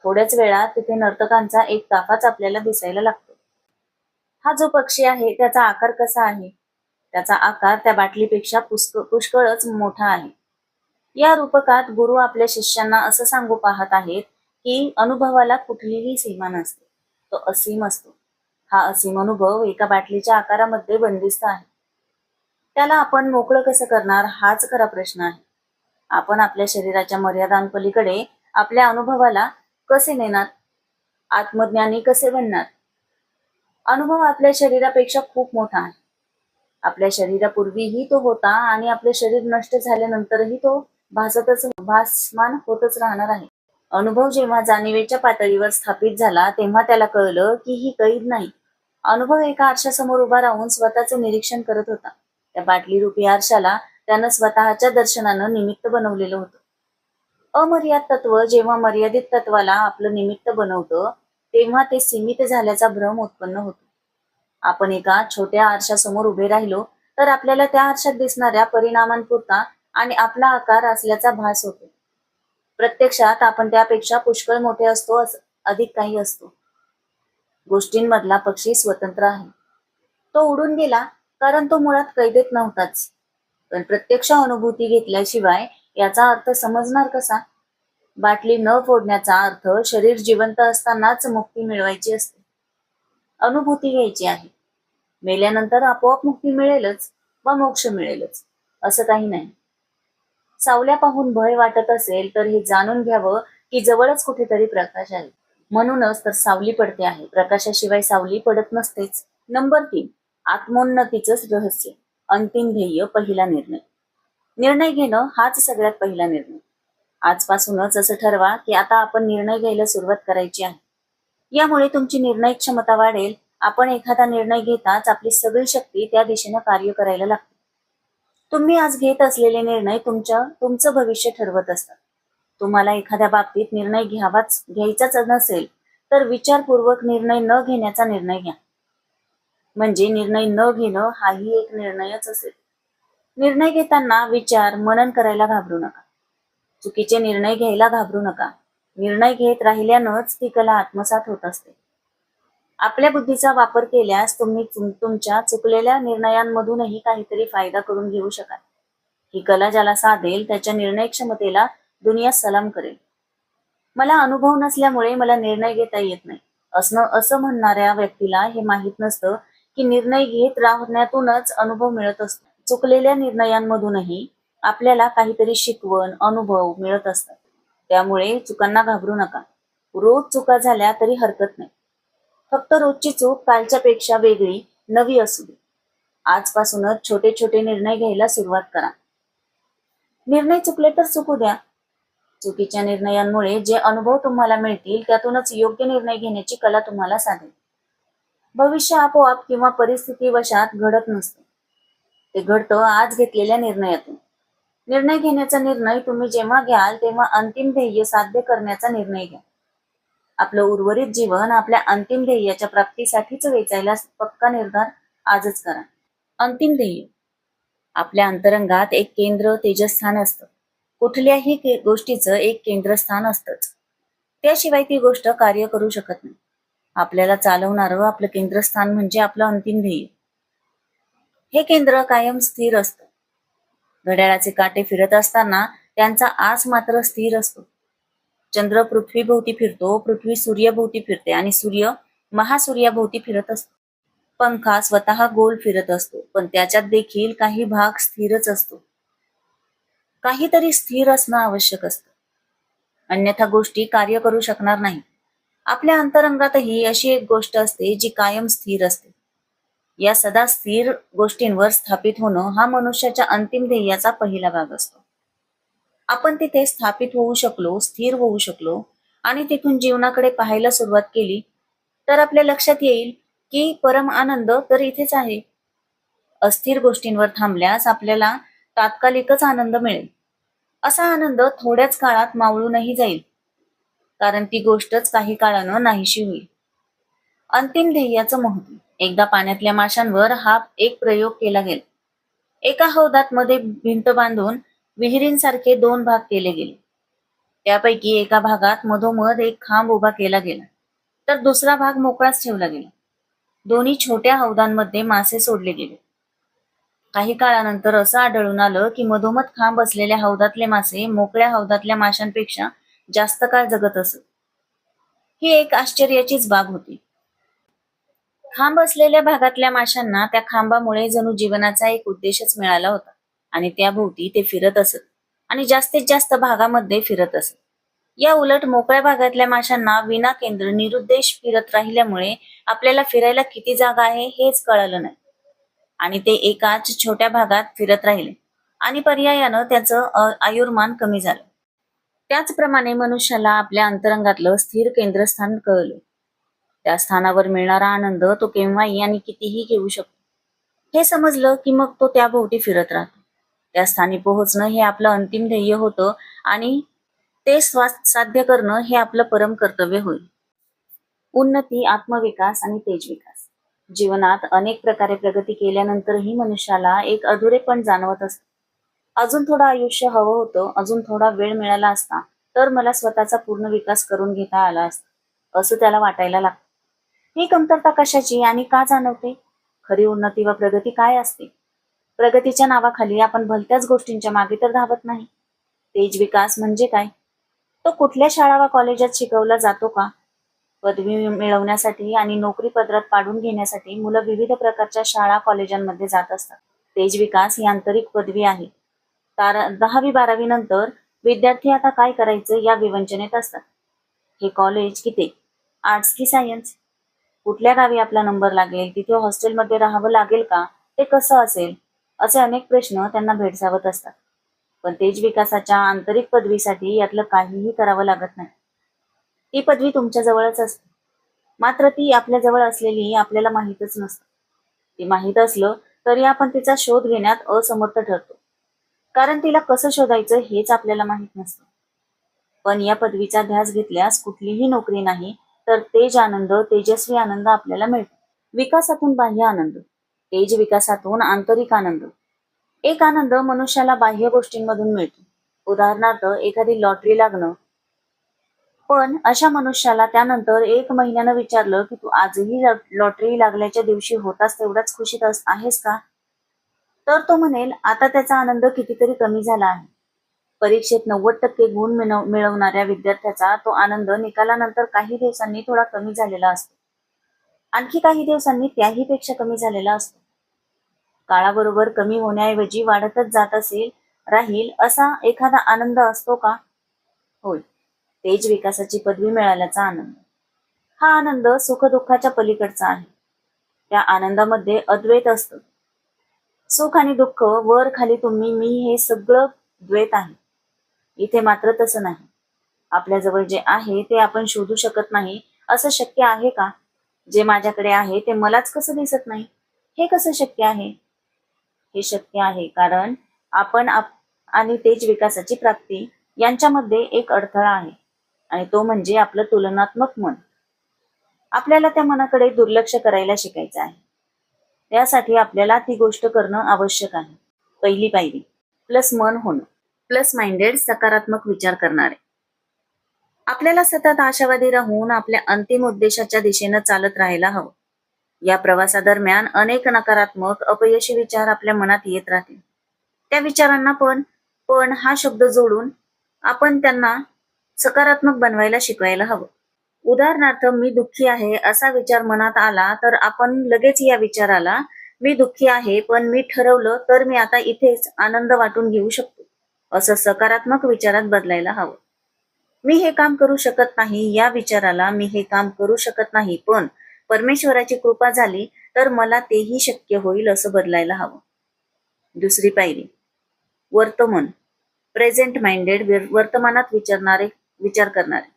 थोड्याच वेळात तिथे नर्तकांचा एक ताफाच आपल्याला दिसायला लागतो. हा जो पक्षी आहे त्याचा आकार कसा आहे? त्याचा आकार त्या बाटलीपेक्षा पुष्कळच मोठा आहे. या रूपकात गुरु आपल्या शिष्यांना असं सांगू पाहत आहेत की अनुभवाला कुठलीही सीमा नसते, तो असीम असतो. हा असीम अनुभव एका बाटलीच्या आकारामध्ये बंदिस्त आहे. त्याला आपण मोकळं कसं करणार हाच खरा प्रश्न आहे. आपण आपल्या शरीराच्या मर्यादांपलीकडे आपल्या अनुभवाला कसे नेणार? आत्मज्ञानी कसे बनणार? अनुभव आपल्या शरीरापेक्षा खूप मोठा आहे. आपल्या शरीरापूर्वीही तो होता आणि आपले शरीर नष्ट झाल्यानंतरही तो भासमान होतच राहणार आहे. अनुभव जेव्हा जाणीवेच्या पातळीवर स्थापित झाला तेव्हा त्याला कळलं की ही कैद नाही. अनुभव एका आरशासमोर उभा राहून स्वतःचे निरीक्षण करत होता. त्या बाटली रूपी आरशाला त्यानं स्वतःच्या दर्शनानं निमित्त बनवलेलं होतं. अमर्याद तत्व जेव्हा मर्यादित तत्वाला आपलं निमित्त बनवतं तेव्हा ते सीमित झाल्याचा भ्रम उत्पन्न होतो. आपण एका छोट्या आरशासमोर उभे राहिलो तर आपल्याला त्या आरशात दिसणाऱ्या परिणामांपुरता आणि आपला आकार असल्याचा भास होतो. प्रत्यक्षात आपण त्यापेक्षा पुष्कळ मोठे असतो, अधिक काही असतो. गोष्टींमधला पक्षी स्वतंत्र आहे. तो उडून गेला कारण तो मुळात कैदेत नव्हताच. पण प्रत्यक्ष अनुभूती घेतल्याशिवाय याचा अर्थ समजणार कसा? बाटली न फोडण्याचा अर्थ शरीर जिवंत असतानाच मुक्ती मिळवायची असते. अनुभूती घ्यायची आहे. मेल्यानंतर आपोआप मुक्ती मिळेलच वा मोक्ष मिळेलच असं काही नाही. सावल्या पाहून भय वाटत असेल तर हे जाणून घ्यावं की जवळच कुठेतरी प्रकाश आहे. म्हणूनच तर सावली पडते आहे. प्रकाशाशिवाय सावली पडत नसतेच. नंबर 3, आत्मोन्नतीचंच रहस्य. अंतिम ध्येय, पहिला निर्णय. निर्णय घेणं हाच सगळ्यात पहिला निर्णय. आजपासूनच असं ठरवा की आता आपण निर्णय घ्यायला सुरुवात करायची आहे. यामुळे तुमची निर्णय क्षमता वाढेल. आपण एखादा निर्णय घेताच आपली सगळी शक्ती त्या दिशेनं कार्य करायला लागते. तुम्ही आज घेत असलेले निर्णय तुमचं भविष्य ठरवत असतात. तुम्हाला एखाद्या बाबतीत निर्णय घ्यायचाच नसेल तर विचारपूर्वक निर्णय न घेण्याचा निर्णय घ्या. म्हणजे निर्णय न घेणं हाही एक निर्णयच असेल. निर्णय घेताना विचार मनन करायला घाबरू नका. चुकीचे निर्णय घ्यायला घाबरू नका. निर्णय घेत राहिल्यानंच ती कला आत्मसात होत असते. आपल्या बुद्धीचा वापर केल्यास तुम्ही तुमच्या चुकलेल्या निर्णयांमधूनही काहीतरी फायदा करून घेऊ शकाल. ही कला ज्याला साधेल त्याच्या निर्णय क्षमतेला दुनिया सलाम करेल. मला अनुभव नसल्यामुळे मला निर्णय घेता येत नाही असं म्हणणाऱ्या व्यक्तीला हे माहीत नसतं की निर्णय घेत राहण्यातूनच अनुभव मिळत असतो. चुकलेल्या निर्णयांमधूनही आपल्याला काहीतरी शिकवण, अनुभव मिळत असतात. त्यामुळे चुकांना घाबरू नका. रोज चुका झाल्या तरी हरकत नाही. फक्त रोजची चूक कालच्या पेक्षा वेगळी, नवी असू दे. आजपासूनच छोटे छोटे निर्णय घ्यायला सुरुवात करा. निर्णय चुकले तर चुकू द्या. चुकीच्या निर्णयांमुळे जे अनुभव तुम्हाला मिळतील त्यातूनच योग्य निर्णय घेण्याची कला तुम्हाला साधेल. भविष्य आपोआप किंवा परिस्थितीवशात घडत नसतं. ते घडतं आज घेतलेल्या निर्णयातून. निर्णय घेण्याचा निर्णय तुम्ही जेव्हा घ्याल तेव्हा अंतिम ध्येय साध्य करण्याचा निर्णय घ्या. आपलं उर्वरित जीवन आपल्या अंतिम ध्येयाच्या प्राप्तीसाठीच वेचायला पक्का निर्धार आजच करा. अंतिम ध्येय. आपल्या अंतरंगात एक केंद्र तेजस्थान असतं. कुठल्याही गोष्टीचं एक केंद्रस्थान असतंच. त्याशिवाय ती गोष्ट कार्य करू शकत नाही. आपल्याला चालवणारं आपलं केंद्रस्थान म्हणजे आपलं अंतिम ध्येय. हे केंद्र कायम स्थिर असतं. घड्याळाचे काटे फिरत असताना त्यांचा आस मात्र स्थिर असतो. चंद्र पृथ्वीभोवती फिरतो, पृथ्वी सूर्याभोवती फिरते आणि सूर्य महासूर्याभोवती फिरत असतो. पंखा स्वतः गोल फिरत असतो, पण त्याच्यात देखील काही भाग स्थिरच असतो. काहीतरी स्थिर असणं आवश्यक असतं, अन्यथा गोष्टी कार्य करू शकणार नाही. आपल्या अंतरंगातही अशी एक गोष्ट असते जी कायम स्थिर असते. या सदा स्थिर गोष्टींवर स्थापित होणं हा मनुष्याच्या अंतिम ध्येयाचा पहिला भाग असतो. आपण तिथे स्थापित होऊ शकलो, स्थिर होऊ शकलो आणि तिथून जीवनाकडे पाहायला सुरुवात केली तर आपल्या लक्षात येईल की परम आनंद तर इथेच आहे. अस्थिर गोष्टींवर थांबल्यास आपल्याला तात्कालिकच आनंद मिळेल. असा आनंद थोड्याच काळात मावळूनही जाईल, कारण ती गोष्टच काही काळानं नाहीशी होईल. अंतिम ध्येयाचं महत्व. एकदा पाण्यातल्या माशांवर हा एक प्रयोग केला गेला. एका हौदात मध्ये भिंत बांधून विहिरींसारखे 2 भाग केले गेले. त्यापैकी एका भागात मधोमध एक खांब उभा केला गेला, तर दुसरा भाग मोकळाच ठेवला गेला. दोन्ही छोट्या हौदांमध्ये मासे सोडले गेले. काही काळानंतर असं आढळून आलं की मधोमध खांब असलेल्या हौदातले मासे मोकळ्या हौदातल्या माशांपेक्षा जास्त काळ जगत असत. ही एक आश्चर्याचीच बाब होती. खांब असलेल्या भागातल्या माशांना त्या खांबामुळे जणू जीवनाचा एक उद्देशच मिळाला होता आणि त्याभोवती ते फिरत असत आणि जास्तीत जास्त भागामध्ये फिरत असत. या उलट मोकळ्या भागातल्या माशांना विना केंद्र निरुद्देश फिरत राहिल्यामुळे आपल्याला फिरायला किती जागा आहे हेच कळलं नाही आणि ते एकाच छोट्या भागात फिरत राहिले आणि पर्यायानं त्याचं आयुर्मान कमी झालं. त्याचप्रमाणे मनुष्याला आपल्या अंतरंगातलं स्थिर केंद्रस्थान कळलं. त्या स्थानावर मिळणारा आनंद तो केव्हाही आणि कितीही घेऊ शकतो. हे समजलं की मग तो त्याभोवती फिरत राहतो. त्या स्थानी पोहोचणं हे आपलं अंतिम ध्येय होतं आणि ते साध्य करणं हे आपलं परम कर्तव्य होईल. उन्नती, आत्मविकास आणि तेजविकास. जीवनात अनेक प्रकारे प्रगती केल्यानंतरही मनुष्याला एक अधुरेपण जाणवत असतं. अजून थोडं आयुष्य हवं होतं, अजून थोडा वेळ मिळाला असता तर मला स्वतःचा पूर्ण विकास करून घेता आला असता, असं त्याला वाटायला लागतं. ही कमतरता कशाची आणि का जाणवते? खरी उन्नती व प्रगती काय असते? प्रगतीच्या नावाखाली आपण भलत्याच गोष्टींच्या मागे तर धावत नाही. तेज विकास म्हणजे काय? तो कुठल्या शाळा वा कॉलेजात शिकवला जातो का? पदवी मिळवण्यासाठी आणि नोकरी पदरात पाडून घेण्यासाठी मुलं विविध प्रकारच्या शाळा कॉलेजांमध्ये जात असतात. तेज विकास ही आंतरिक पदवी आहे. 10वी-12वी नंतर विद्यार्थी आता काय करायचं या विवंचनेत असतात. हे कॉलेज की ते, आर्ट्स की सायन्स, कुठल्या गावी आपला नंबर लागेल, तिथे हॉस्टेलमध्ये राहावं लागेल का, ते कसं असेल, असे अनेक प्रश्न त्यांना भेडसावत असतात. पण तेज विकासाच्या आंतरिक पदवीसाठी यातलं काहीही करावं लागत नाही. ती पदवी तुमच्या जवळच असते, मात्र ती आपल्या जवळ असलेली आपल्याला माहीतच नसतं. ती माहीत असलं तरी आपण तिचा शोध घेण्यात असमर्थ ठरतो, कारण तिला कसं शोधायचं हेच आपल्याला माहीत नसतं. पण या पदवीचा ध्यास घेतल्यास कुठलीही नोकरी नाही तर तेज आनंद, तेजस्वी आनंद आपल्याला मिळतो. विकासातून बाह्य आनंद, तेज विकासातून आंतरिक आनंद. एक आनंद मनुष्याला बाह्य गोष्टींमधून मिळतो, उदाहरणार्थ एखादी लॉटरी लागणं. पण अशा मनुष्याला त्यानंतर 1 महिन्यानं विचारलं की तू आजही लॉटरी लागल्याच्या दिवशी होतास तेवढाच खुशीत आहेस का, तर तो म्हणेल आता त्याचा आनंद कितीतरी कमी झाला आहे. परीक्षेत 90% गुण मिळवणाऱ्या विद्यार्थ्याचा तो आनंद निकालानंतर काही दिवसांनी थोडा कमी झालेला असतो, आणखी काही दिवसांनी त्याही पेक्षा कमी झालेला असतो. काळाबरोबर कमी होण्याऐवजी वाढतच जात राहील असा एखादा आनंद असतो का? होय, तेज विकासाची पदवी मिळाल्याचा आनंद. हा आनंद सुखदुःखाच्या पलीकडचा आहे. त्या आनंदामध्ये अद्वैत असतं. सुख आणि दुःख, वर खाली, तुम्ही मी, हे सगळं द्वैत आहे. इथे मात्र तसं नाही. आपल्याजवळ जे आहे ते आपण शोधू शकत नाही असं शक्य आहे का? जे माझ्याकडे आहे ते मलाच कसं दिसत नाही, हे कसं शक्य आहे? हे शक्य आहे कारण आपण आणि तेज विकासाची प्राप्ती यांच्यामध्ये एक अडथळा आहे आणि तो म्हणजे आपलं तुलनात्मक मन. आपल्याला त्या मनाकडे दुर्लक्ष करायला शिकायचं आहे. त्यासाठी आपल्याला ती गोष्ट करणं आवश्यक आहे. पहिली पायरी प्लस मन होणं. प्लस माइंडेड सकारात्मक विचार करणारे. आपल्याला सतत आशावादी राहून आपल्या अंतिम उद्देशाच्या दिशेनं चालत राहायला हवं. या प्रवासादरम्यान अनेक नकारात्मक अपयशी विचार आपल्या मनात येत राहतील. त्या विचारांना पण हा शब्द जोडून आपण त्यांना सकारात्मक बनवायला शिकवायला हवं. उदाहरणार्थ मी दुःखी आहे असा विचार मनात आला तर आपण लगेच या विचाराला मी दुःखी आहे पण मी ठरवलं तर मी आता इथेच आनंद वाटून घेऊ शकतो असं सकारात्मक विचारात बदलायला हवं. मी हे काम करू शकत नाही या विचाराला मी हे काम करू शकत नाही पण परमेश्वराची कृपा झाली तर मला तेही शक्य होईल असं बदलायला हवं. दुसरी पायरी वर्तमान प्रेझेंट माइंडेड वर्तमानात विचार करणारे.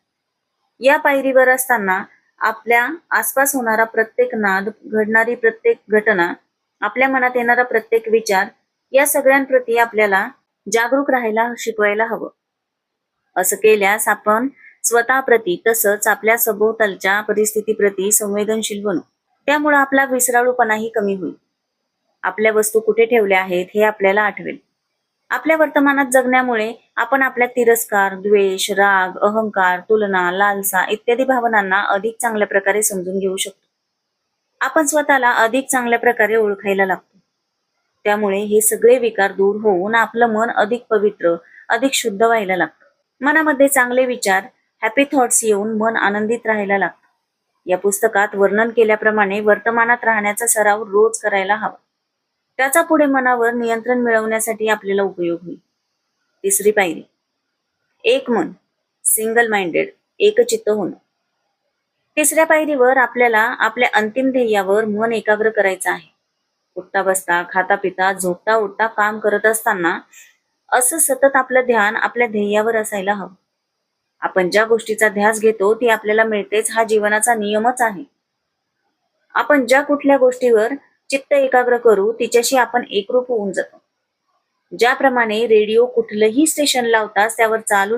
या पायरीवर असताना आपल्या आसपास होणारा प्रत्येक नाद, घडणारी प्रत्येक घटना, आपल्या मनात येणारा प्रत्येक विचार या सगळ्यांप्रती आपल्याला जागरूक राहायला शिकवायला हवं. असं केल्यास आपण स्वतःप्रती तसंच आपल्या सभोवतालच्या परिस्थितीप्रती संवेदनशील बनू. त्यामुळे आपला विसराळूपणाही कमी होईल. आपल्या वस्तू कुठे ठेवल्या आहेत हे आपल्याला आठवेल. आपल्या वर्तमानात जगण्यामुळे आपण आपल्या तिरस्कार, द्वेष, राग, अहंकार, तुलना, लालसा इत्यादी भावनांना अधिक चांगल्या प्रकारे समजून घेऊ शकतो. आपण स्वतःला अधिक चांगल्या प्रकारे ओळखायला लागतो. त्यामुळे हे सगळे विकार दूर होऊन आपलं मन अधिक पवित्र, अधिक शुद्ध व्हायला लागतं. मनामध्ये चांगले विचार, हॅपी थॉट्स येऊन मन आनंदित राहायला लागतं. या पुस्तकात वर्णन केल्याप्रमाणे वर्तमानात राहण्याचा सराव रोज करायला हवा. त्याचा पुढे मनावर नियंत्रण मिळवण्यासाठी आपल्याला उपयोग होईल. तिसरी पायरी एक मन सिंगल माइंडेड एकचित्त होणं. तिसऱ्या पायरीवर आपल्याला आपल्या अंतिम ध्येयावर मन एकाग्र करायचं आहे. उठता बसता, खाता पिता, झोपता उठता काम करत असताना असं सतत आपलं ध्यान आपल्या ध्येयावर असायला हवं. आपण ज्या गोष्टीचा ध्यास घेतो ती आपल्याला मिळतेच हा जीवनाचा नियमच आहे. आपण ज्या कुठल्या गोष्टीवर चित्त एकाग्र करू तिच्याशी आपण एकरूप होऊन जातो. ज्याप्रमाणे रेडिओ कुठलंही स्टेशन लावताच त्यावर चालू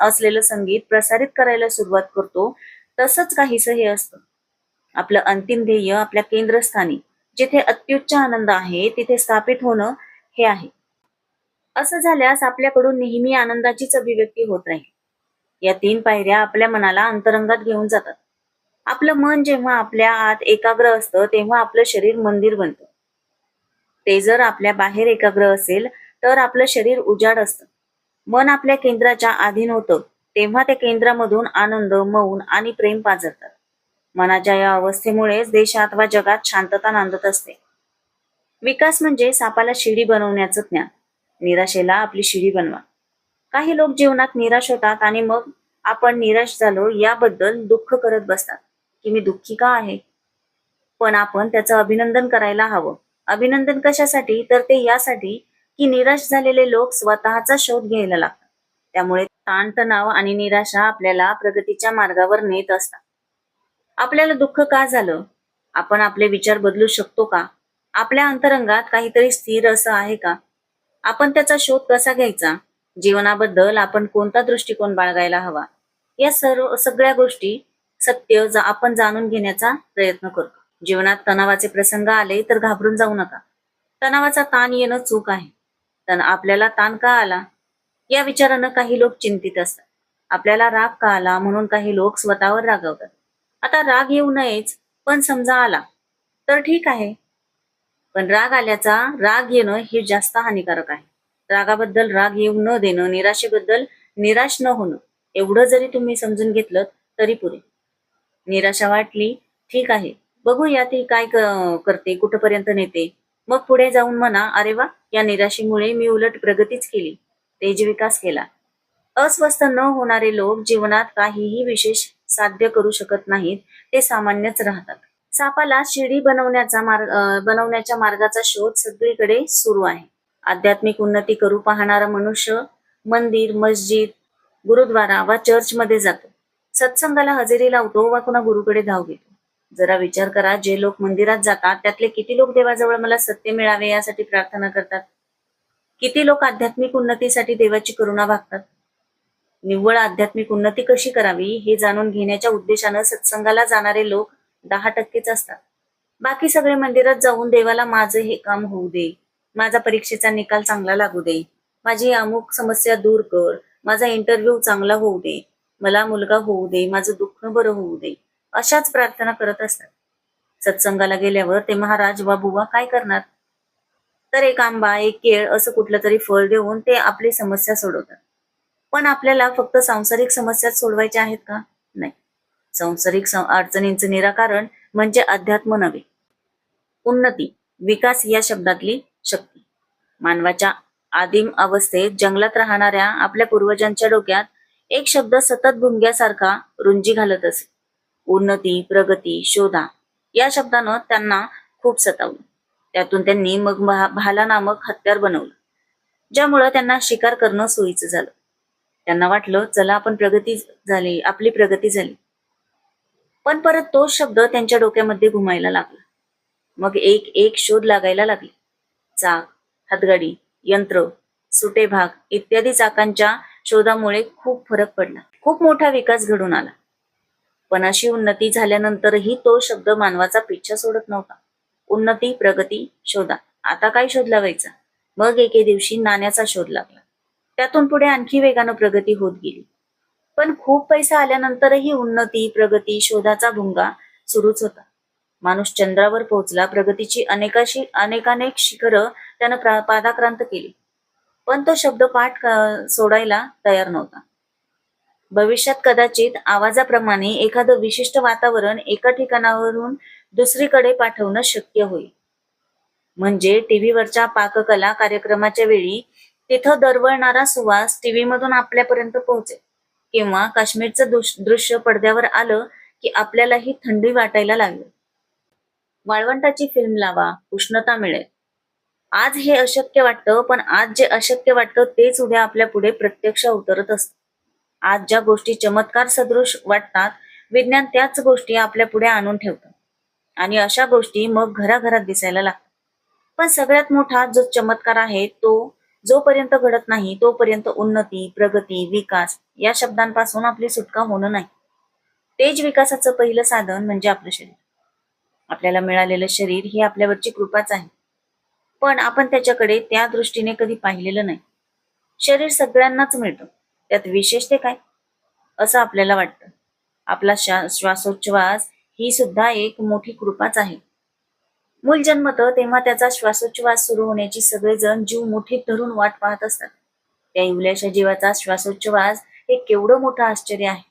असलेलं संगीत प्रसारित करायला सुरुवात करतो तसंच काहीसं हे असतं. आपलं अंतिम ध्येय आपल्या केंद्रस्थानी जिथे अत्युच्च आनंद आहे तिथे स्थापित होणं हे आहे. असं झाल्यास आपल्याकडून नेहमी आनंदाचीच अभिव्यक्ती होत राहील. या 3 पायऱ्या आपल्या मनाला अंतरंगात घेऊन जातात. आपलं मन जेव्हा आपल्या आत एकाग्र असतं तेव्हा आपलं शरीर मंदिर बनतं. ते जर आपल्या बाहेर एकाग्र असेल तर आपलं शरीर उजाड असतं. मन आपल्या केंद्राच्या अधीन होतं तेव्हा त्या केंद्रामधून आनंद, मौन आणि प्रेम पाझरतात. मनाच्या या अवस्थेमुळेच देशात वा जगात शांतता नांदत असते. विकास म्हणजे सापाला शिडी बनवण्याचं ज्ञान. निराशेला आपली शिडी बनवा. काही लोक जीवनात निराश होतात आणि मग आपण निराश झालो याबद्दल दुःख करत बसतात की मी दुःखी का आहे. पण आपण त्याचं अभिनंदन करायला हवं. अभिनंदन कशासाठी तर ते यासाठी की निराश झालेले लोक स्वतःचा शोध घ्यायला लागतात. त्यामुळे ताणतणाव आणि निराशा आपल्याला प्रगतीच्या मार्गावर नेत असतात. आपल्याला दुःख का झालं? आपण आपले विचार बदलू शकतो का? आपल्या अंतरंगात काहीतरी स्थिर असं आहे का? आपण त्याचा शोध कसा घ्यायचा? जीवनाबद्दल आपण कोणता दृष्टिकोन बाळगायला हवा? या सगळ्या गोष्टी सत्य आपण जाणून घेण्याचा प्रयत्न करतो. जीवनात तणावाचे प्रसंग आले तर घाबरून जाऊ नका. तणावाचा ताण येणं चूक आहे. आपल्याला ताण का आला या विचारानं काही लोक चिंतित असतात. आपल्याला राग का आला म्हणून काही लोक स्वतःवर रागवतात. आता राग येऊ नयेच पण समजा आला तर ठीक आहे. पण राग येणं हे जास्त हानिकारक आहे. रागाबद्दल राग येऊ न देणं, निराशेबद्दल निराश न होणं एवढं जरी तुम्ही समजून घेतलं तरी पुरे. निराशा वाटली ठीक आहे, बघूया ती काय करते, कुठपर्यंत नेते. मग पुढे जाऊन म्हणा अरे वा या निराशेमुळे मी उलट प्रगतीच केली, तेज विकास केला. अस्वस्थ न होणारे लोक जीवनात काहीही विशेष साध्य करू शकत नाहीत. ते सामान्यच राहतात. सापाला शिडी बनवण्याच्या मार्गाचा शोध सगळीकडे सुरू आहे. आध्यात्मिक उन्नती करू पाहणारा मनुष्य मंदिर, मस्जिद, गुरुद्वारा वा चर्चमध्ये जातो. सत्संगाला हजेरी लावतो वा कुणा गुरुकडे धाव घेतो. जरा विचार करा, जे लोक मंदिरात जातात त्यातले किती लोक देवाजवळ मला सत्य मिळावे यासाठी प्रार्थना करतात? किती लोक आध्यात्मिक उन्नतीसाठी देवाची करुणा भागतात? निव्वळ आध्यात्मिक उन्नती कशी करावी हे जाणून घेण्याच्या उद्देशानं सत्संगाला जाणारे लोक 10% असतात. बाकी सगळे मंदिरात जाऊन देवाला माझं हे काम होऊ दे, माझा परीक्षेचा निकाल चांगला लागू दे, माझी अमुक समस्या दूर कर, माझा इंटरव्ह्यू चांगला होऊ दे, मला मुलगा होऊ दे, माझं दुःख बरं होऊ दे, अशाच प्रार्थना करत असतात. सत्संगाला गेल्यावर ते महाराज वा बुवा काय करणार? तर एक आंबा, एक केळ असं कुठलं तरी फळ देऊन ते आपली समस्या सोडवतात. पण आपल्याला फक्त सांसारिक समस्या सोडवायच्या आहेत का? नाही. सांसारिक अडचणींचं निराकरण म्हणजे अध्यात्म नव्हे. उन्नती, विकास या शब्दातली शक्ती. मानवाच्या आदिम अवस्थेत जंगलात राहणाऱ्या आपल्या पूर्वजांच्या डोक्यात एक शब्द सतत भुंग्यासारखा रुंजी घालत असे. उन्नती, प्रगती, शोधा या शब्दानं त्यांना खूप सतावलं. त्यातून त्यांनी मग भाला नामक हत्यार बनवलं, ज्यामुळं त्यांना शिकार करणं सोयीचं झालं. त्यांना वाटलं चला आपली प्रगती झाली. पण परत तोच शब्द त्यांच्या डोक्यामध्ये घुमायला लागला. मग एक एक शोध लागायला लागले. चाक, हातगाडी, यंत्र, सुटे भाग इत्यादी चाकांच्या शोधामुळे खूप फरक पडला. खूप मोठा विकास घडून आला. पण अशी उन्नती झाल्यानंतरही तो शब्द मानवाचा पिच्छा सोडत नव्हता. उन्नती, प्रगती, शोधा. आता काय शोध लावायचा? मग एके दिवशी नाण्याचा शोध लागला. त्यातून पुढे आणखी वेगानं प्रगती होत गेली. पण खूप पैसा आल्यानंतरही उन्नती, प्रगती, शोधाचा भुंगा सुरूच होता. माणूस चंद्रावर पोहोचला, प्रगतीची अनेकानेक शिखरं त्यानं पादाक्रांत केली. पण तो शब्द पाठ सोडायला तयार नव्हता. भविष्यात कदाचित आवाजाप्रमाणे एखादं विशिष्ट वातावरण एका ठिकाणावरून दुसरीकडे पाठवणं शक्य होईल. म्हणजे टीव्हीवरच्या पाककला कार्यक्रमाच्या वेळी तिथं दरवळणारा सुवास टीव्ही मधून आपल्यापर्यंत पोहोचेल, किंवा काश्मीरचं दृश्य पडद्यावर आलं की आपल्यालाही थंडी वाटायला लागेल. वाळवंटाची फिल्म लावा, उष्णता मिळेल. आज हे अशक्य वाटतं, पण आज जे अशक्य वाटतं तेच उद्या आपल्या पुढे प्रत्यक्ष उतरत असतं. आज ज्या गोष्टी चमत्कार सदृश वाटतात, विज्ञान त्याच गोष्टी आपल्या पुढे आणून ठेवतं आणि अशा गोष्टी मग घराघरात दिसायला लागतात. पण सगळ्यात मोठा जो चमत्कार आहे तो जोपर्यंत घडत नाही तोपर्यंत उन्नती, प्रगती, विकास या शब्दांपासून आपली सुटका होणं नाही. तेज विकासाचं पहिलं साधन म्हणजे आपलं शरीर. आपल्याला मिळालेलं शरीर ही आपल्यावरची कृपाच आहे, पण आपण त्याच्याकडे त्या दृष्टीने कधी पाहिलेलं नाही. शरीर सगळ्यांनाच मिळतं, त्यात विशेष ते काय असं आपल्याला वाटतं. आपला श्वासोच्छवास ही सुद्धा एक मोठी कृपाच आहे. मूल जन्मतं तेव्हा त्याचा श्वासोच्छवास सुरू होण्याची सगळेजण जीव मुठीत धरून वाट पाहत असतात. त्या इवल्याशा जीवाचा श्वासोच्छवास हे केवढं मोठं आश्चर्य आहे.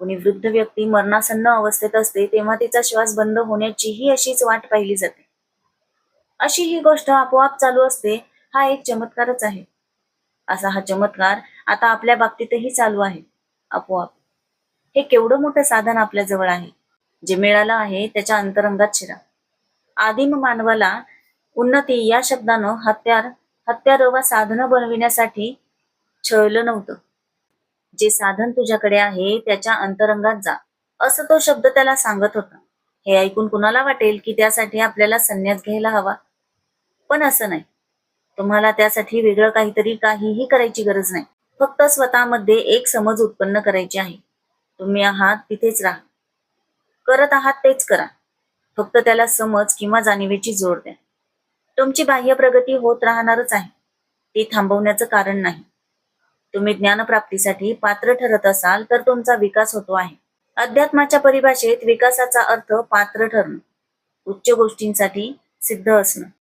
कोणी वृद्ध व्यक्ती मरणासन्न अवस्थेत असते तेव्हा तिचा श्वास बंद होण्याचीही अशीच वाट पाहिली जाते. अशी ही गोष्ट आपोआप चालू असते, हा एक चमत्कारच आहे. असा हा चमत्कार आता आपल्या बाबतीतही चालू आहे, आपोआप. हे केवढं मोठं साधन आपल्या जवळ आहे. जे मिळालं आहे त्याच्या अंतरंगात शिरा. आदिम मानवाला उन्नती या शब्दानं हत्यार वा साधनं बनविण्यासाठी छळलं नव्हतं. जे साधन तुझ्याकडे आहे त्याच्या अंतरंगात जा, असं तो शब्द त्याला सांगत होता. हे ऐकून कुणाला वाटेल की त्यासाठी आपल्याला संन्यास घ्यायला हवा, पण असं नाही. तुम्हाला त्यासाठी वेगळं काहीही करायची गरज नाही. फक्त स्वतःमध्ये एक समज उत्पन्न करायची आहे. तुम्ही आहात तिथेच राहा, करत आहात तेच करा. फक्त त्याला समज किंवा जाणीवेची जोड द्या. तुमची बाह्य प्रगती होत राहणारच आहे, ती थांबवण्याचं कारण नाही. तुम्ही ज्ञानप्राप्तीसाठी पात्र ठरत असाल तर तुमचा विकास होतो आहे. अध्यात्माच्या परिभाषेत विकासाचा अर्थ पात्र ठरणं, उच्च गोष्टींसाठी सिद्ध असणं.